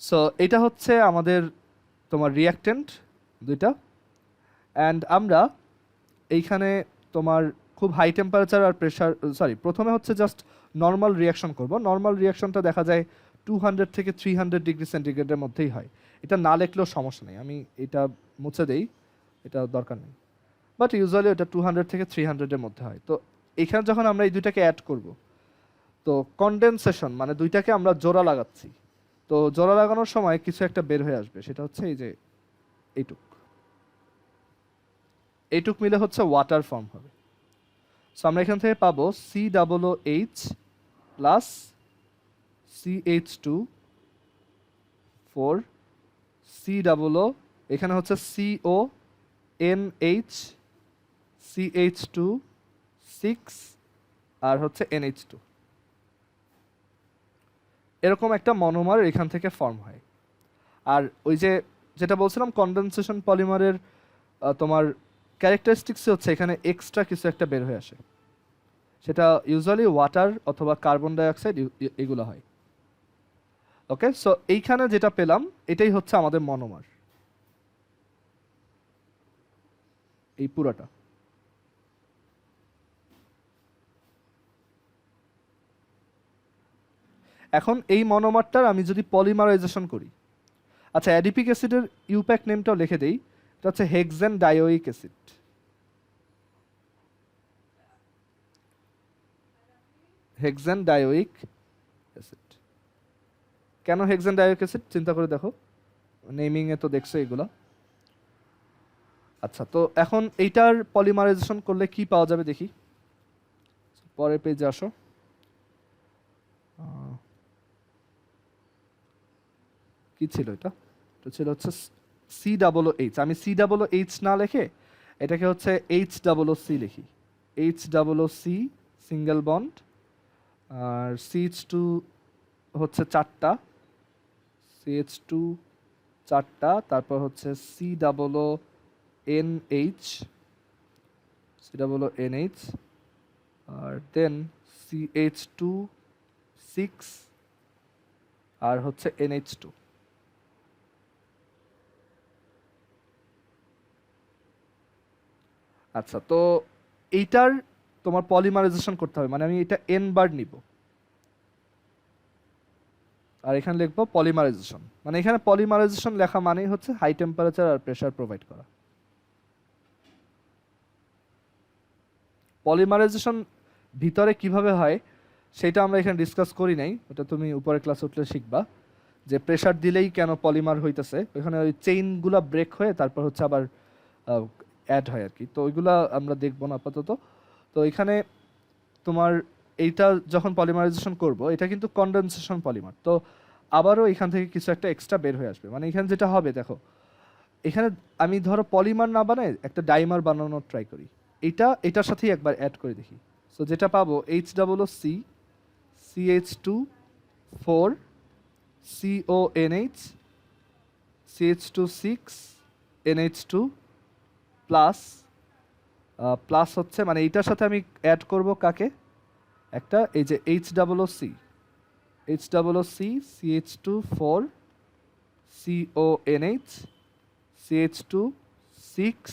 সো এটা হচ্ছে আমাদের তোমার রিয়াক্টেন্ট দুইটা। অ্যান্ড আমরা এইখানে তোমার খুব হাই টেম্পারেচার আর প্রেশার, প্রথমে হচ্ছে জাস্ট নর্মাল রিয়াকশন করব। নর্মাল রিয়াকশনটা দেখা যায় 200 থেকে 300 ডিগ্রি সেন্টিগ্রেডের মধ্যেই হয়। এটা না লিখলেও সমস্যা নেই, আমি এটা মুছে দেই, এটা দরকার নেই। বাট ইউজুয়ালি এটা 200 থেকে 300-এর মধ্যে হয়। তো এখানে যখন আমরা এই দুইটাকে অ্যাড করব, তো কনডেনসেশন মানে দুইটাকে আমরা জোড়া লাগাচ্ছি। তো জোড়া লাগানোর সময় কিছু একটা বের হয়ে আসবে, সেটা হচ্ছে এই যে এইটুক মিলে হচ্ছে ওয়াটার ফর্ম হবে। সো আমরা এখান থেকে পাবো COOH প্লাস CH2 4, COO, এখানে হচ্ছে CONH, CH2 6, আর হচ্ছে NH2। এরকম একটা মনোমার এখান থেকে ফর্ম হয়। আর ওই যে যেটা বলছিলাম কনডেনসেশন পলিমারের তোমার ক্যারেক্টারিস্টিক্স হচ্ছে এখানে এক্সট্রা কিছু একটা বের হয়ে আসে, সেটা ইউজুয়ালি ওয়াটার অথবা কার্বন ডাইঅক্সাইড এগুলো হয়। ওকে, সো এইখানে যেটা পেলাম এটাই হচ্ছে আমাদের মনোমার, এই পুরোটা। এখন এই মনোমারটার আমি যদি পলিমারাইজেশন করি, আচ্ছা অ্যাডিপিক অ্যাসিডের ইউপ্যাক নেমটাও লিখে দেই, এটা হচ্ছে hexane dioic acid. Hexane dioic acid. কেন হেক্সেন ডায়োইক অ্যাসিড চিন্তা করে দেখো, নেমিংয়ে তো দেখছো এগুলো। আচ্ছা, তো এখন এইটার পলিমারাইজেশন করলে কি পাওয়া যাবে দেখি, পরের পেজে আসো। কি ছিল এটা? এটা ছিল হচ্ছে সি ডাবল এইচ। আমি সি ডাবল এইচ না লিখে এটাকে হচ্ছে এইচ ডাবল সি লিখি। H double C single bond, আর সিএইচ টু হচ্ছে 4টা, সিএইচ টু 4টা, তারপর হচ্ছে C double N H, C double N H, আর দেন সিএইচ টু 6, আর হচ্ছে এনএইচ টু। আচ্ছা, তো এইটার তোমার পলিমারাইজেশন করতে হবে, মানে আমি এটা এন বার নিব আর এখানে লিখবো পলিমারাইজেশন। মানে এখানে পলিমারাইজেশন লেখা মানেই হচ্ছে হাই টেম্পারেচার আর প্রেসার প্রোভাইড করা। পলিমারাইজেশন ভিতরে কিভাবে হয় সেটা আমরা এখানে ডিসকাস করি নাই, ওটা তুমি উপরে ক্লাস উঠলে শিখবা, যে প্রেসার দিলেই কেন পলিমার হইতেছে, ওখানে ওই চেইনগুলো ব্রেক হয়ে তারপর হচ্ছে আবার অ্যাড হয় আর কি। তো ওইগুলা আমরা দেখবো না আপাতত। তো এখানে তোমার এইটা যখন পলিমারাইজেশন করব, এটা কিন্তু কনডেনসেশন পলিমার, তো আবারও এখান থেকে কিছু একটা এক্সট্রা বের হয়ে আসবে। মানে এখানে যেটা হবে দেখো, এখানে আমি ধরো পলিমার না বানাই একটা ডাইমার বানানোর ট্রাই করি, এটার সাথেই একবার অ্যাড করে দেখি। সো যেটা পাবো H double C CH two 4 CONH CH2 6 NH2 plus plus হচ্ছে মানে এইটার সাথে আমি অ্যাড করব কাকে, একটা এই যে H double C CH2 4 CONH CH2 6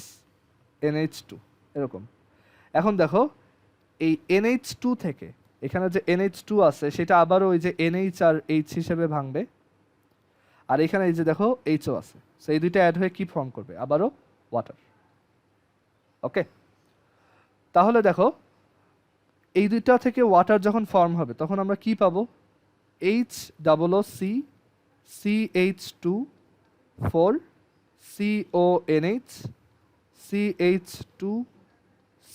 NH2 এরকম। এখন দেখো এই NH2 থেকে এখানে যে NH2 আছে সেটা আবারও ওই যে NH আর H হিসেবে ভাঙবে, আর এখানে এই যে দেখো এইচও আছে, সো এই দুইটা অ্যাড হয়ে কি ফর্ম করবে, আবারও ওয়াটার। ওকে, তাহলে দেখো এই দুইটা থেকে ওয়াটার যখন ফর্ম হবে তখন আমরা কি পাবো, H double C CH2 4 CONH CH2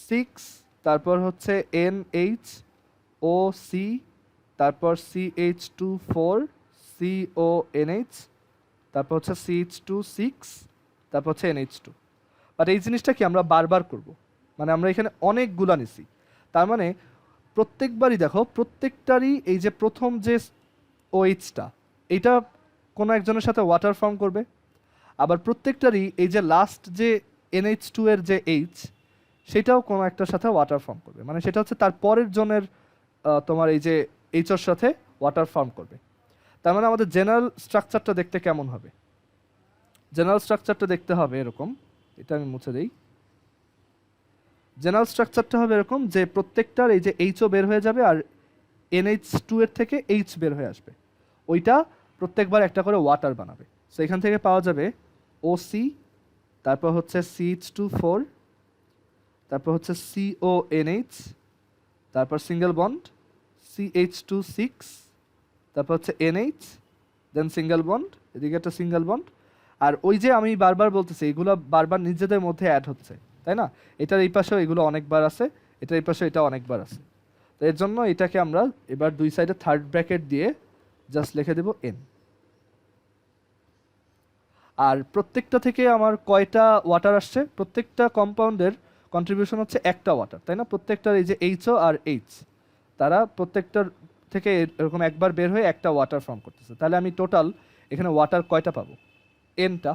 6, তারপর হচ্ছে NHOC, তারপর CH2 4 CONH, তারপর হচ্ছে CH2 6, তারপর হচ্ছে NH2। বাট এই জিনিসটা কি আমরা বারবার করব, মানে আমরা এখানে অনেকগুলা নিছি, তার মানে প্রত্যেকবারই দেখো প্রত্যেকটারই এই যে প্রথম যে OH-টা এটা কোনো একজনের সাথে ওয়াটার ফর্ম করবে, আবার প্রত্যেকটারই এই যে লাস্ট যে NH2 এর যে H সেটাও কোনো একটার সাথে ওয়াটার ফর্ম করবে, মানে সেটা হচ্ছে তার পরের জনের তোমার এই যে এইচর সাথে ওয়াটার ফর্ম করবে। তার মানে আমাদের জেনারেল স্ট্রাকচারটা দেখতে কেমন হবে, জেনারেল স্ট্রাকচারটা দেখতে হবে এরকম, এটা আমি মুছে দেই। জেনারেল স্ট্রাকচারটা হবে এরকম যে প্রত্যেকটার এই যে এইচও বের হয়ে যাবে আর NH2 এর থেকে এইচ বের হয়ে আসবে, ওইটা প্রত্যেকবার একটা করে ওয়াটার বানাবে। সো এখান থেকে পাওয়া যাবে OC, তারপর হচ্ছে CH2 4, তারপর হচ্ছে CONH, তারপর সিঙ্গেল বন্ড CH2 6, তারপর হচ্ছে NH, দেন সিঙ্গেল বন্ড, এদিকে একটা সিঙ্গেল বন্ড, আর ওই যে আমি বারবার বলতেছি এগুলো বারবার নিজেদের মধ্যে অ্যাড হচ্ছে, তাই না? এটার এই পাশেও এগুলো অনেকবার আছে, এটার এই পাশে এটা অনেকবার আছে, তো এর জন্য এটাকে আমরা এবার দুই সাইডে থার্ড ব্র্যাকেট দিয়ে জাস্ট লিখে দেব N। আর প্রত্যেকটা থেকে আমার কয়টা ওয়াটার আসছে, প্রত্যেকটা কম্পাউন্ডের কন্ট্রিবিউশন হচ্ছে একটা ওয়াটার, তাই না? প্রত্যেকটার এই যে এইচও আর এইচ তারা প্রত্যেকটার থেকে এরকম একবার বের হয়ে একটা ওয়াটার ফর্ম করতেছে, তাহলে আমি টোটাল এখানে ওয়াটার কয়টা পাবো? এনটা।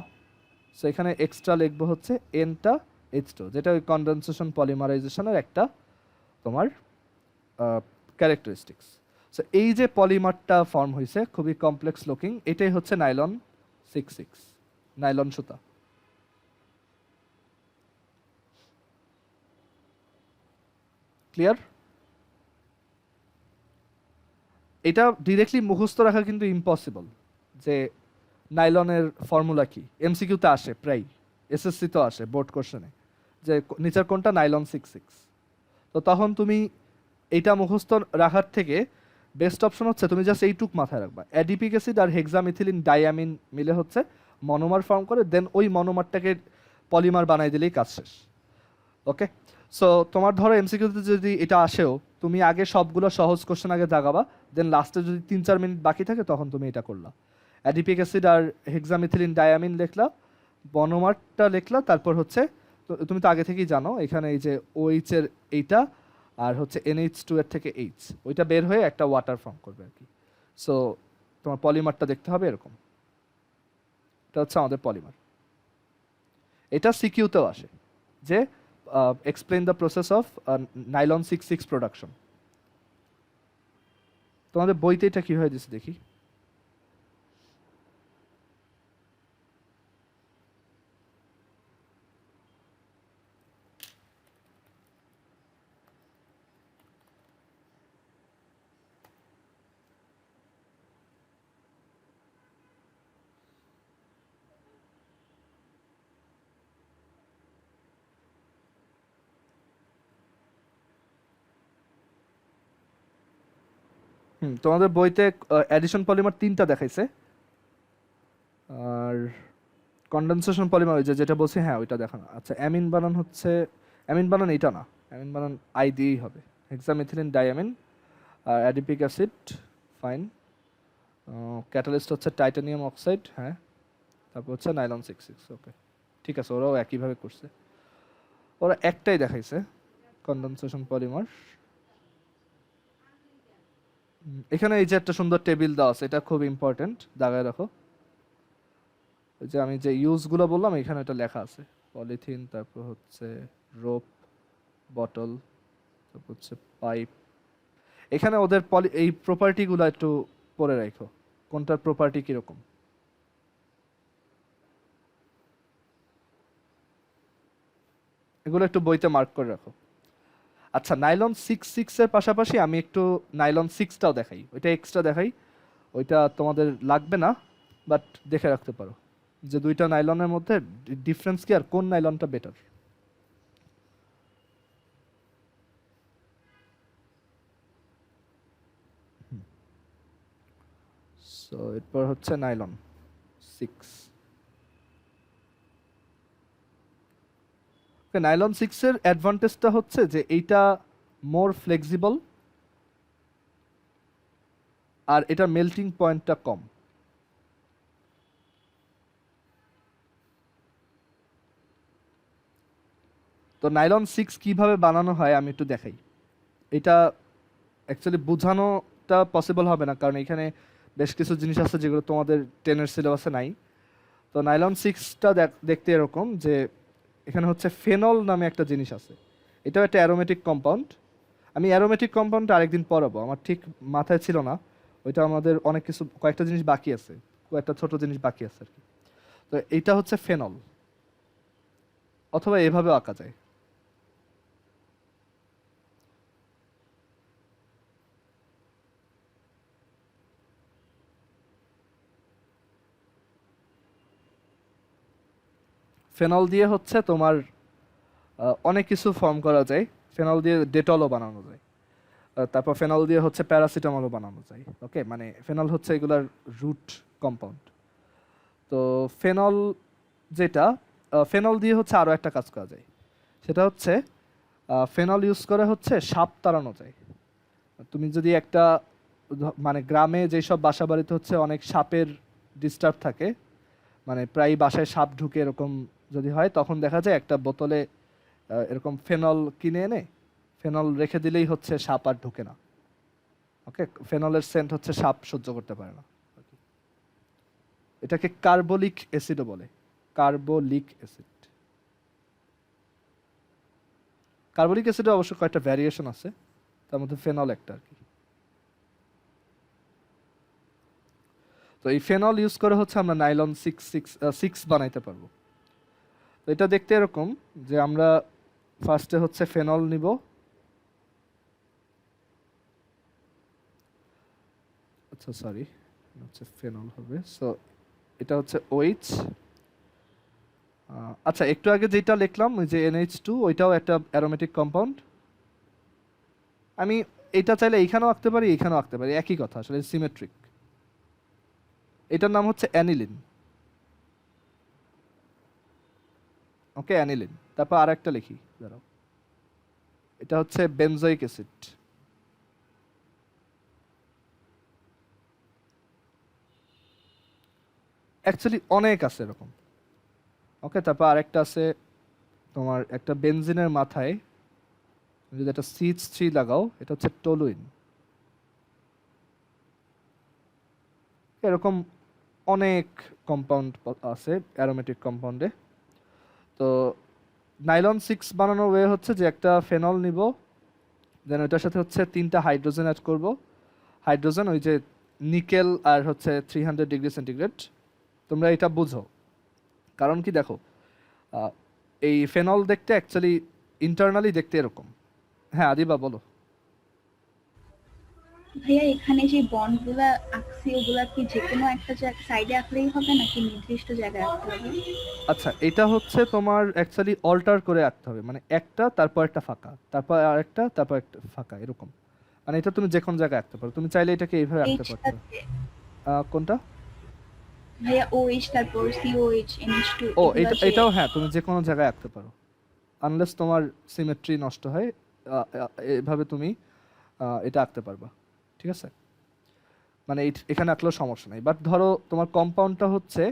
সো এখানে এক্সট্রা লিখবো হচ্ছে এনটা এইচ2, যেটা ওই কনডেনসেশন পলিমারাইজেশনের একটা তোমার ক্যারেক্টারিস্টিক্স। সো এই যে পলিমারটা ফর্ম হয়েছে খুবই কমপ্লেক্স লুকিং, এটাই হচ্ছে নাইলন 66, নাইলন সুতা। ক্লিয়ার? এটা ডিরেক্টলি মুখস্থ রাখা কিন্তু ইম্পসিবল যে নাইলনের ফর্মুলা কি। এমসিকিউতে আসে প্রায়, এসএসসি তো আসে বোর্ড কোশ্চেনে, যে নিচের কোনটা নাইলন 66। তো তখন তুমি এইটা মুখস্থ রাখার থেকে বেস্ট অপশন হচ্ছে তুমি জাস্ট এইটুক মাথায় রাখবা, অ্যাডিপিক অ্যাসিড আর হেক্সামিথিলিন ডাইয়ামিন মিলে হচ্ছে মনোমার ফর্ম করে, দেন ওই মনোমারটাকে পলিমার বানাই দিলেই কাজ শেষ। ওকে, সো তোমার ধরো এমসিকিউতে যদি এটা আসেও, তুমি আগে সবগুলো সহজ কোশ্চেন আগে দাগাবা, দেন লাস্টে যদি 3-4 মিনিট বাকি থাকে তখন তুমি এটা করলা, অ্যাডিপিক অ্যাসিড আর হেক্সামিথিলিন ডায়ামিন লিখলা, মনোমারটা লিখলা, তারপর হচ্ছে তুমি তো আগে থেকেই জানো এখানে এই যে OH এর এইটা আর হচ্ছে NH2 এর থেকে H, ওইটা বের হয়ে একটা ওয়াটার ফর্ম করবে আর কি। সো তোমার পলিমারটা দেখতে হবে এরকম, এটা হচ্ছে আমাদের পলিমার। এটা সিকিউতেও আসে যে explain the process of nylon 66 production. তোমাদের বইতে এটা কিভাবে দিচ্ছে দেখি। তোমাদের বইতে অ্যাডিশন পলিমার 3টা দেখাইছে, আর কন্ডেনসেশন পলিমার ওই যেটা বলছি হ্যাঁ ওইটা দেখানো। আচ্ছা অ্যামিন বানান হচ্ছে, অ্যামিন বানান এইটা না, অ্যামিন বানান আই দিয়েই হবে, হেক্সামিথিলিন ডাইয়ামিন আর অ্যাডিপিক অ্যাসিড, ফাইন। ক্যাটালিস্ট হচ্ছে টাইটানিয়াম অক্সাইড, হ্যাঁ, তারপর হচ্ছে নাইলন 66। ওকে ঠিক আছে, ওরাও একইভাবে করছে, ওরা একটাই দেখাইছে কন্ডেনসেশন পলিমার। এখানে এই যে একটা সুন্দর টেবিল দেওয়া আছে, এটা খুব ইম্পর্টেন্ট, দাগায় রাখো। ওই যে আমি যে ইউজগুলো বললাম এখানে এটা লেখা আছে, পলিথিন, তারপর হচ্ছে রোপ, বটল, তারপর হচ্ছে পাইপ। এখানে ওদের এই প্রপার্টিগুলো একটু পড়ে রাখো, কোনটার প্রপার্টি কিরকম। এগুলো একটু বইতে মার্ক করে রাখো। আচ্ছা নাইলন 66 এর পাশাপাশি আমি একটু নাইলন 6টাও দেখাই, ওইটা এক্সট্রা দেখাই, ওইটা তোমাদের লাগবে না বাট দেখে রাখতে পারো যে দুইটা নাইলনের মধ্যে ডিফারেন্স কি আর কোন নাইলনটা বেটার। সো এরপর হচ্ছে নাইলন 6। নাইলন 6 এর অ্যাডভান্টেজটা হচ্ছে যে এইটা মোর ফ্লেক্সিবল আর এটা মেল্টিং পয়েন্টটা কম। তো নাইলন 6 কিভাবে বানানো হয় আমি একটু দেখাই। এটা অ্যাকচুয়ালি বোঝানোটা পসিবল হবে না কারণ এখানে বেশ কিছু জিনিস আছে যেগুলো তোমাদের 10-এর সিলেবাসে নাই। তো নাইলন 6টা দেখতে এরকম যে এখানে হচ্ছে ফেনল নামে একটা জিনিস আছে, এটাও একটা অ্যারোমেটিক কম্পাউন্ড। আমি অ্যারোমেটিক কম্পাউন্ডটা আরেকদিন পড়াবো, আমার ঠিক মাথায় ছিল না, ওইটা আমাদের অনেক কিছু কয়েকটা জিনিস বাকি আছে, কয়েকটা ছোট জিনিস বাকি আছে আর কি। তো এইটা হচ্ছে ফেনল, অথবা এভাবেও আঁকা যায়। ফেনল দিয়ে হচ্ছে তোমার অনেক কিছু ফর্ম করা যায়, ফেনল দিয়ে ডেটলও বানানো যায়, তারপর ফেনল দিয়ে হচ্ছে প্যারাসিটামলও বানানো যায়। ওকে, মানে ফেনল হচ্ছে এগুলার রুট কম্পাউন্ড। তো ফেনল যেটা, ফেনল দিয়ে হচ্ছে আরও একটা কাজ করা যায়, সেটা হচ্ছে ফেনল ইউজ করে হচ্ছে সাপ তাড়ানো যায়। তুমি যদি একটা মানে গ্রামে যেসব বাসা বাড়িতে হচ্ছে অনেক সাপের ডিস্টার্ব থাকে, মানে প্রায় বাসায় সাপ ঢুকে এরকম যদি হয়, তখন দেখা যায় একটা বোতলে এরকম ফেনল কিনে এনে ফেনল রেখে দিলেই হচ্ছে সাপ আর ঢুকে না। ওকে, ফেনলের সেন্ট হচ্ছে সাপ সহ্য করতে পারে না। এটাকে কার্বলিক অ্যাসিডও বলে, কার্বলিক অ্যাসিড। কার্বলিক অ্যাসিডের অবশ্য কয়েকটা ভ্যারিয়েশন আছে, তার মধ্যে ফেনল একটা আর কি। তো এই ফেনল ইউজ করে হচ্ছে আমরা নাইলন 6 বানাইতে পারবো। তো এটা দেখতে এরকম যে আমরা ফার্স্টে হচ্ছে ফেনল নিব, আচ্ছা সরি, হচ্ছে ফেনল হবে। সো এটা হচ্ছে OH। আচ্ছা, একটু আগে যেটা লিখলাম ওই যে NH2, ওইটাও একটা অ্যারোমেটিক কম্পাউন্ড। আমি এটা চাইলে এইখানেও আঁকতে পারি, এইখানেও আঁকতে পারি, একই কথা, আসলে সিমেট্রিক। এটার নাম হচ্ছে অ্যানিলিন। ওকে, অ্যানিলিন। তারপর আর একটা লিখি, দাঁড়াও, এটা হচ্ছে বেনজোইক অ্যাসিড। অ্যাকচুয়ালি অনেক আছে এরকম। ওকে, তারপর আরেকটা আছে তোমার একটা বেনজিনের মাথায় যদি একটা CH3 লাগাও, এটা হচ্ছে টলুইন। এরকম অনেক কম্পাউন্ড আছে অ্যারোমেটিক কম্পাউন্ডে। তো নাইলন 6 বানানোর ওয়ে হচ্ছে যে একটা ফেনল নিব, দেন ওইটার সাথে হচ্ছে 3টা হাইড্রোজেন অ্যাড করব। হাইড্রোজেন ওই যে নিকেল আর হচ্ছে 300°C। তোমরা এটা বুঝো, কারণ কি দেখো, এই ফেনল দেখতে অ্যাকচুয়ালি ইন্টারনালি দেখতে এরকম। হ্যাঁ আদিবা বলো। ভাইয়া এখানে যে বন্ডগুলা আঁকছি ওগুলা কি যে কোনো একটা সাইডে আঁকলেই হবে নাকি নির্দিষ্ট জায়গায় আঁকতে হবে? আচ্ছা, এটা হচ্ছে তোমার অ্যাকচুয়ালি অল্টার করে আঁকতে হবে, মানে একটা তারপর একটা ফাঁকা, তারপর আরেকটা, তারপর একটা ফাঁকা, এরকম। মানে এটা তুমি যে কোনো জায়গায় আঁকতে পারো, তুমি চাইলে এটাকে এইভাবে আঁকতে এইচ পারতে। টাতে কোনটা? ভাইয়া OH তারপর COH NH2 ও, এগুলা এটা যে এটাও হ্যাঁ, তুমি যে কোনো জায়গায় আঁকতে পারো, আনলেস তোমার সিমেট্রি নষ্ট হয়। এভাবে তুমি এটা আঁকতে পারবা, ঠিক আছে। মানে এখানে আঁকলেও সমস্যা নাই। বাট ধরো তোমার কম্পাউন্ডটা হচ্ছে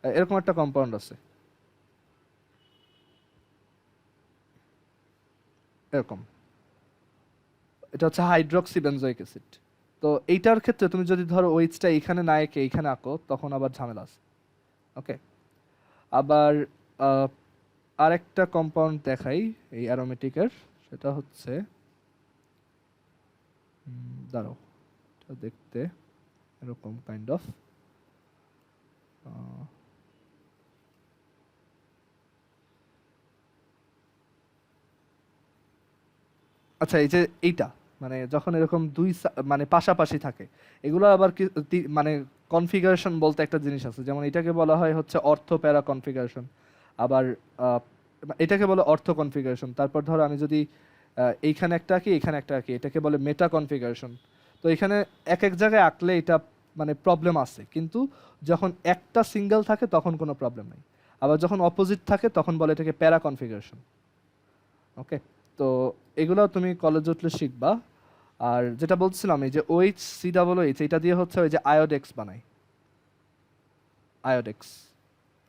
এরকম একটা কম্পাউন্ড আছে, এরকম। এটা হচ্ছে হাইড্রক্সি বেনজোইক অ্যাসিড। তো এইটার ক্ষেত্রে তুমি যদি ধরো ওইচটা এইখানে না এঁকে এইখানে আঁকো, তখন আবার ঝামেলা আছে। ওকে, আবার আহ, আরেকটা কম্পাউন্ড দেখাই এই অ্যারোমেটিকের, সেটা হচ্ছে দাঁড়াও, এটা দেখতে এরকম কাইন্ড অফ। আচ্ছা, এই যে এইটা মানে যখন এরকম মানে পাশাপাশি থাকে, এগুলো আবার কি মানে কনফিগারেশন বলতে একটা জিনিস আছে, যেমন এটাকে বলা হয় হচ্ছে অর্থ প্যারা কনফিগারেশন। আবার আহ, এটাকে বলে অর্থ কনফিগারেশন। তারপর ধরো আমি যদি এইখানে একটা আঁকি, এখানে একটা আঁকি, এটাকে বলে মেটা কনফিগারেশন। তো এখানে এক এক জায়গায় আঁকলে এটা মানে প্রবলেম আছে, কিন্তু যখন একটা সিঙ্গেল থাকে তখন কোনো প্রবলেম নেই। আবার যখন অপোজিট থাকে তখন বলে এটাকে প্যারা কনফিগারেশন। ওকে, তো এগুলো তুমি কলেজে উঠলে শিখবা। আর যেটা বলছিলাম এই যে OHCOOH, এটা দিয়ে হচ্ছে ওই যে আয়োডেক্স বানাই। আয়োডেক্স,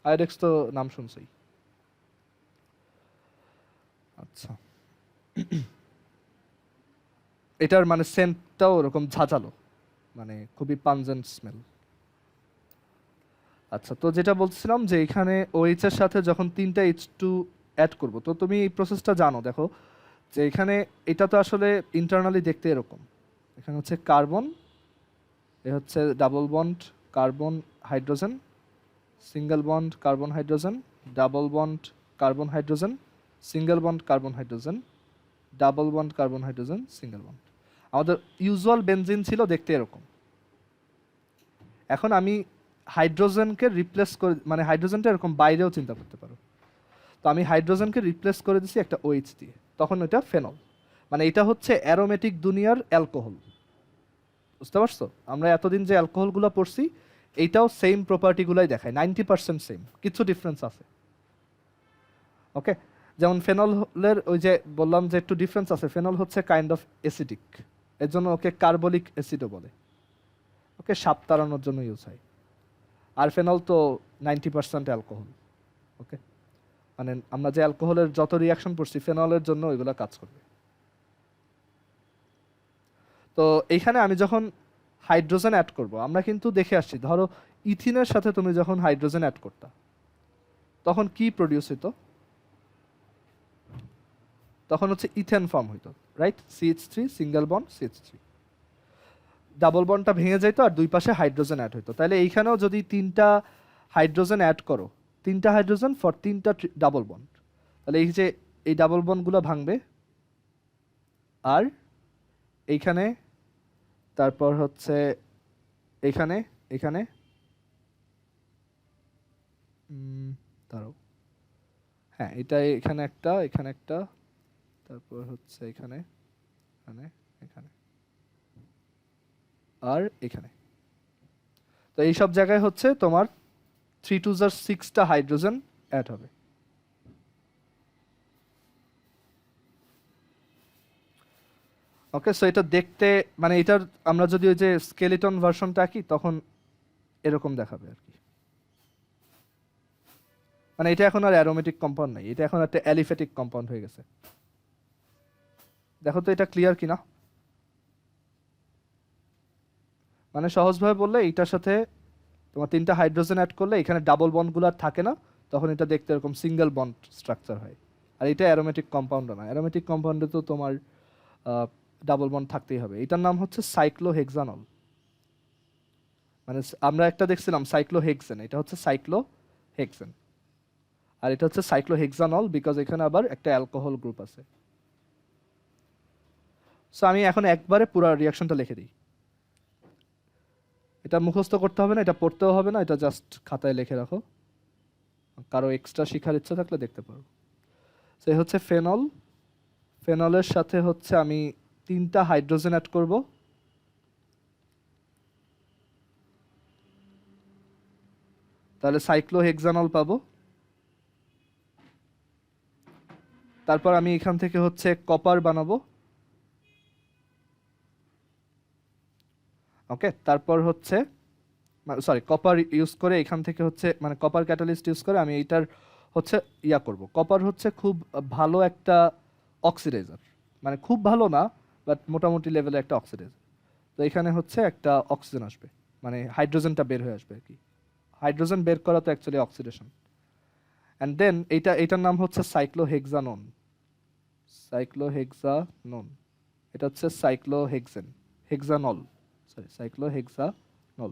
আয়োডেক্স তো নাম শুনছই। আচ্ছা, এটার মানে সেন্টটাও ওরকম ঝাঁঝালো, মানে খুবই পাঞ্জেন্ট স্মেল। আচ্ছা, তো যেটা বলছিলাম যে এখানে OH এর সাথে যখন 3টা H2 অ্যাড করব, তো তুমি এই প্রসেসটা জানো, দেখো যে এখানে এটা তো আসলে ইন্টারনালি দেখতে এরকম। এখানে হচ্ছে কার্বন, এ হচ্ছে double bond carbon hydrogen, single bond carbon hydrogen, double bond carbon hydrogen, single bond carbon hydrogen, double bond carbon hydrogen, single bond. আমাদের ইউজুয়াল বেনজিন ছিল দেখতে এরকম। এখন আমি হাইড্রোজেনকে রিপ্লেস করে, মানে হাইড্রোজেনটা এরকম বাইরেও চিন্তা করতে পারো। তো আমি হাইড্রোজেনকে রিপ্লেস করে দিছি একটা OH দিয়ে, তখন এটা ফেনল। মানে এটা হচ্ছে অ্যারোমেটিক দুনিয়ার অ্যালকোহল। বুঝতে পারছো? আমরা এতদিন যে অ্যালকোহলগুলো পড়ছি, এইটাও সেম প্রপার্টিগুলাই দেখায়, 90% সেম, কিছু ডিফারেন্স আছে। ওকে, যেমন ফেনলের ওই যে বললাম যে একটু ডিফারেন্স আছে, ফেনল হচ্ছে কাইন্ড অফ অ্যাসিডিক, এর জন্য ওকে কার্বলিক অ্যাসিডও বলে। ওকে, সাপ তাড়ানোর জন্য ইউজ হয়। আর ফেনল তো 90% অ্যালকোহল। ওকে, মানে আমরা যে অ্যালকোহলের যত রিয়াকশন পড়ছি, ফেনলের জন্য ওইগুলো কাজ করবে। তো এইখানে আমি যখন হাইড্রোজেন অ্যাড করব, আমরা কিন্তু দেখে আসছি, ধরো ইথিনের সাথে তুমি যখন হাইড্রোজেন অ্যাড করতা তখন কি প্রডিউস হতো? তখন হচ্ছে ইথেন ফর্ম হইতো, right? CH3 single bond CH3, double বন্ডটা ভেঙে যাইতো আর দুই পাশে হাইড্রোজেন অ্যাড হইতো। তাহলে এইখানেও যদি তিনটা হাইড্রোজেন অ্যাড করো, তিনটা হাইড্রোজেন ফর তিনটা ডাবল বন্ড, তাহলে এই যে এই ডাবল বন্ডগুলো ভাঙবে আর এইখানে, তারপর হচ্ছে এখানে, এখানে দাঁড়াও, হ্যাঁ এটা এখানে একটা, এখানে একটা, তারপর হচ্ছে এখানে, এখানে, এখানে আর এখানে। তো এই সব জায়গায় হচ্ছে তোমার 3 2 6টা হাইড্রোজেন অ্যাড হবে। ওকে, সো এটা দেখতে মানে এটার আমরা যদি ওই যে স্কেলিটন ভার্সনটা আঁকি তখন এরকম দেখাবে আর কি। মানে এটা এখন আর অ্যারোমেটিক কম্পাউন্ড নাই, এটা এখন একটা অ্যালিফ্যাটিক কম্পাউন্ড হয়ে গেছে। দেখো তো এটা ক্লিয়ার কিনা? মানে সহজভাবে বললে এইটার সাথে তোমার তিনটা হাইড্রোজেন অ্যাড করলে এখানে ডাবল বন্ডগুলো আর থাকে না, তখন এটা দেখতে এরকম সিঙ্গেল বন্ড স্ট্রাকচার হয়। আর এটা অ্যারোমেটিক কম্পাউন্ড না, অ্যারোমেটিক কম্পাউন্ডে তো তোমার ডাবল বন্ড থাকতেই হবে। এটার নাম হচ্ছে সাইক্লোহেক্সানল। মানে আমরা একটা দেখছিলাম সাইক্লোহেক্সেন, এটা হচ্ছে সাইক্লোহেক্সেন, আর এটা হচ্ছে সাইক্লোহেক্সানল বিকজ এখানে আবার একটা অ্যালকোহল গ্রুপ আছে। সো আমি এখন একবারে পুরো রিয়াকশনটা লিখে দিই। এটা মুখস্থ করতে হবে না, এটা পড়তেও হবে না, এটা জাস্ট খাতায় লিখে রাখো, কারো এক্সট্রা শেখার ইচ্ছা থাকলে দেখতে পারো। সে হচ্ছে ফেনল, ফেনলের সাথে হচ্ছে আমি তিনটা হাইড্রোজেন অ্যাড করব, তাহলে সাইক্লোহেক্সানল পাবো। তারপর আমি এখান থেকে হচ্ছে কপার বানাবো। ওকে, তারপর হচ্ছে সরি কপার ইউজ করে এখান থেকে হচ্ছে মানে কপার ক্যাটালিস্ট ইউজ করে আমি এইটার হচ্ছে ইয়া করব। কপার হচ্ছে খুব ভালো একটা অক্সিডাইজার, মানে খুব ভালো না বাট মোটামুটি লেভেলে একটা অক্সিডাইজার। তো এখানে হচ্ছে একটা অক্সিজেন আসবে, মানে হাইড্রোজেনটা বের হয়ে আসবে আর কি। হাইড্রোজেন বের করা তো অ্যাকচুয়ালি অক্সিডেশন। অ্যান্ড দেন এটার নাম হচ্ছে সাইক্লোহেক্সানন, সাইক্লোহেক্সানন। এটা হচ্ছে সাইক্লোহেক্সেন, হেক্সানল, সরি সাইক্লোহেক্সানল।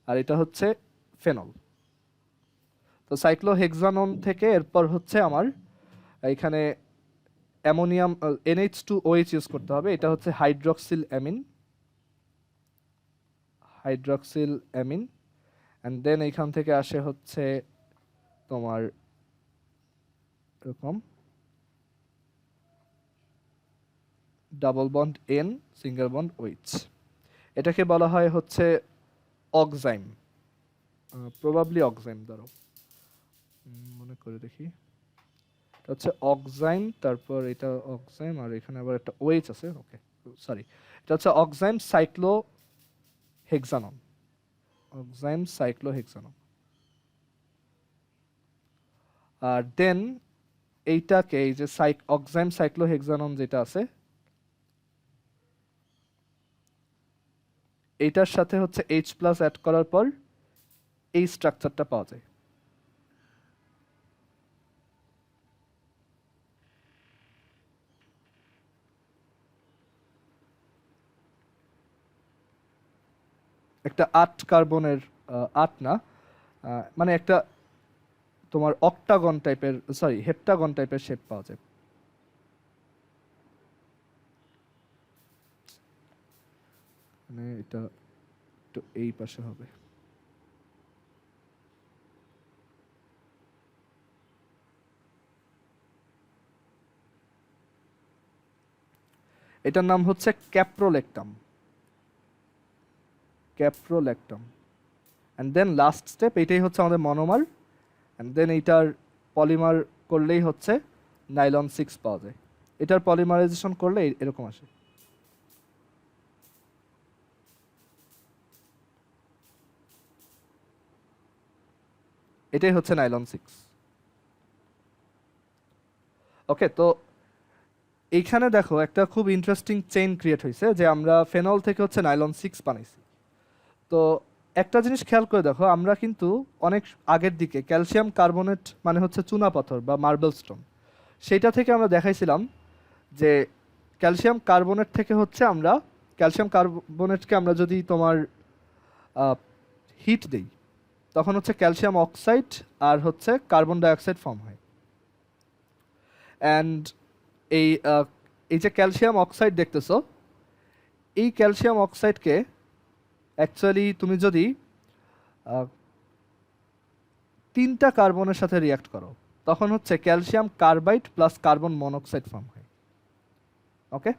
আর এটা হচ্ছে ফেনল। তো সাইক্লোহেক্সানন থেকে এরপর হচ্ছে আমার এখানে অ্যামোনিয়াম NH2OH ইউজ করতে হবে। এটা হচ্ছে hydroxyl amine, hydroxyl amine. And then এইখান থেকে আসে হচ্ছে তোমার এরকম double bond N, single bond OH। এটাকে বলা হয় হচ্ছে অক্সাইম, প্রবাবলি অক্সাইম। ধরো মনে করে দেখি, এটা হচ্ছে অক্সাইম, তারপর এটা অক্সাইম আর এখানে আবার একটা OH আছে। ওকে সরি, এটা হচ্ছে অক্সাইম সাইক্লোহেক্সানন, অক্সাইম সাইক্লোহেক্সানন। আর দেন এইটাকে এই যে অক্সাইম সাইক্লোহেক্সানন যেটা আছে এইটার সাথে হচ্ছে H+ অ্যাড করার পর এই স্ট্রাকচারটা পাওয়া যায়। একটা 8 কার্বনের, 8 না, মানে একটা তোমার অক্টাগন টাইপের, সরি হেপ্টাগন টাইপের শেপ পাওয়া যায়। মানে এটা একটু এই পাশে হবে। এটার নাম হচ্ছে ক্যাপ্রোলেকটাম, ক্যাপ্রোলেকটাম। অ্যান্ড দেন লাস্ট স্টেপ, এটাই হচ্ছে আমাদের মনোমার। অ্যান্ড দেন এইটার পলিমার করলেই হচ্ছে নাইলন 6 পাওয়া যায়। এটার পলিমারাইজেশন করলে এরকম আসে। এটাই হচ্ছে নাইলন 6। ওকে, তো এইখানে দেখো একটা খুব ইন্টারেস্টিং চেইন ক্রিয়েট হয়েছে যে আমরা ফেনল থেকে হচ্ছে নাইলন 6 বানাইছি। তো একটা জিনিস খেয়াল করে দেখো, আমরা কিন্তু অনেক আগের দিকে ক্যালসিয়াম কার্বনেট মানে হচ্ছে চুনা পাথর বা মার্বেল স্টোন, সেইটা থেকে আমরা দেখাইছিলাম যে ক্যালসিয়াম কার্বনেট থেকে হচ্ছে আমরা ক্যালসিয়াম কার্বনেটকে আমরা যদি তোমার হিট দেই তখন হচ্ছে ক্যালসিয়াম অক্সাইড আর হচ্ছে কার্বন ডাইঅক্সাইড ফর্ম হয়। অ্যান্ড এই এই যে ক্যালসিয়াম অক্সাইড দেখতেছো, এই ক্যালসিয়াম অক্সাইডকে অ্যাকচুয়ালি তুমি যদি তিনটা কার্বনের সাথে রিয়াক্ট করো তখন হচ্ছে calcium carbide plus carbon monoxide form হয়। ওকে,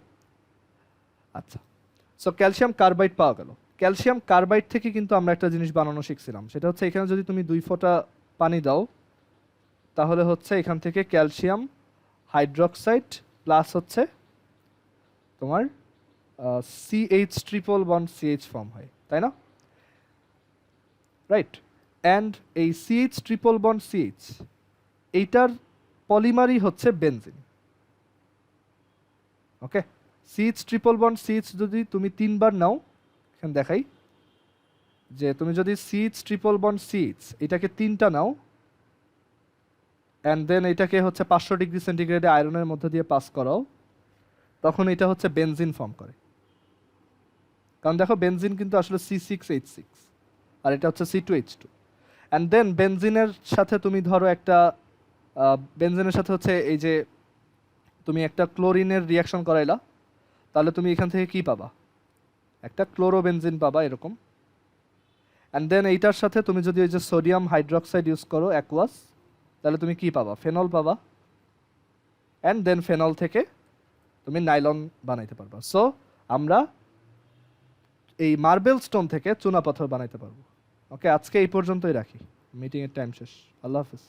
আচ্ছা, সো ক্যালসিয়াম কার্বাইড পাওয়া গেল। ক্যালসিয়াম কার্বাইড থেকে কিন্তু আমরা একটা জিনিস বানানো শিখছিলাম, সেটা হচ্ছে এখানে যদি তুমি 2 ফোঁটা পানি দাও তাহলে হচ্ছে এখান থেকে ক্যালসিয়াম হাইড্রোক্সাইড প্লাস হচ্ছে তোমার CH triple bond CH form হয়, তাই না? রাইট। অ্যান্ড এই CH ট্রিপল বন্ড CH এইটার পলিমারই হচ্ছে বেনজিন। ওকে, CH ট্রিপল বন্ড CH যদি তুমি 3বার নাও, এখানে দেখাই যে তুমি যদি CH ট্রিপল বন্ড CH এটাকে 3টা নাও অ্যান্ড দেন এটাকে হচ্ছে 500 ডিগ্রি সেন্টিগ্রেডে আয়রনের মধ্যে দিয়ে পাস করাও, তখন এটা হচ্ছে বেনজিন ফর্ম করে। কারণ দেখো বেনজিন কিন্তু আসলে C6H6 আর এটা হচ্ছে C2H2। অ্যান্ড দেন বেনজিনের সাথে তুমি ধরো একটা বেনজিনের সাথে হচ্ছে এই যে তুমি একটা ক্লোরিনের রিয়াকশন করাইলা, তাহলে তুমি এখান থেকে কি পাবা? একটা ক্লোরোবেনজিন পাবা এরকম। অ্যান্ড দেন এইটার সাথে তুমি যদি ওই যে সোডিয়াম হাইড্রোক্সাইড ইউজ করো অ্যাকুয়াস, তাহলে তুমি কি পাবা? ফেনল পাবা। অ্যান্ড দেন ফেনল থেকে তুমি নাইলন বানাইতে পারবা। সো আমরা এই মার্বেল স্টোন থেকে চুনা পাথর বানাইতে পারবো। ওকে, আজকে এই পর্যন্তই রাখি, মিটিংয়ের টাইম শেষ। আল্লাহ হাফিজ।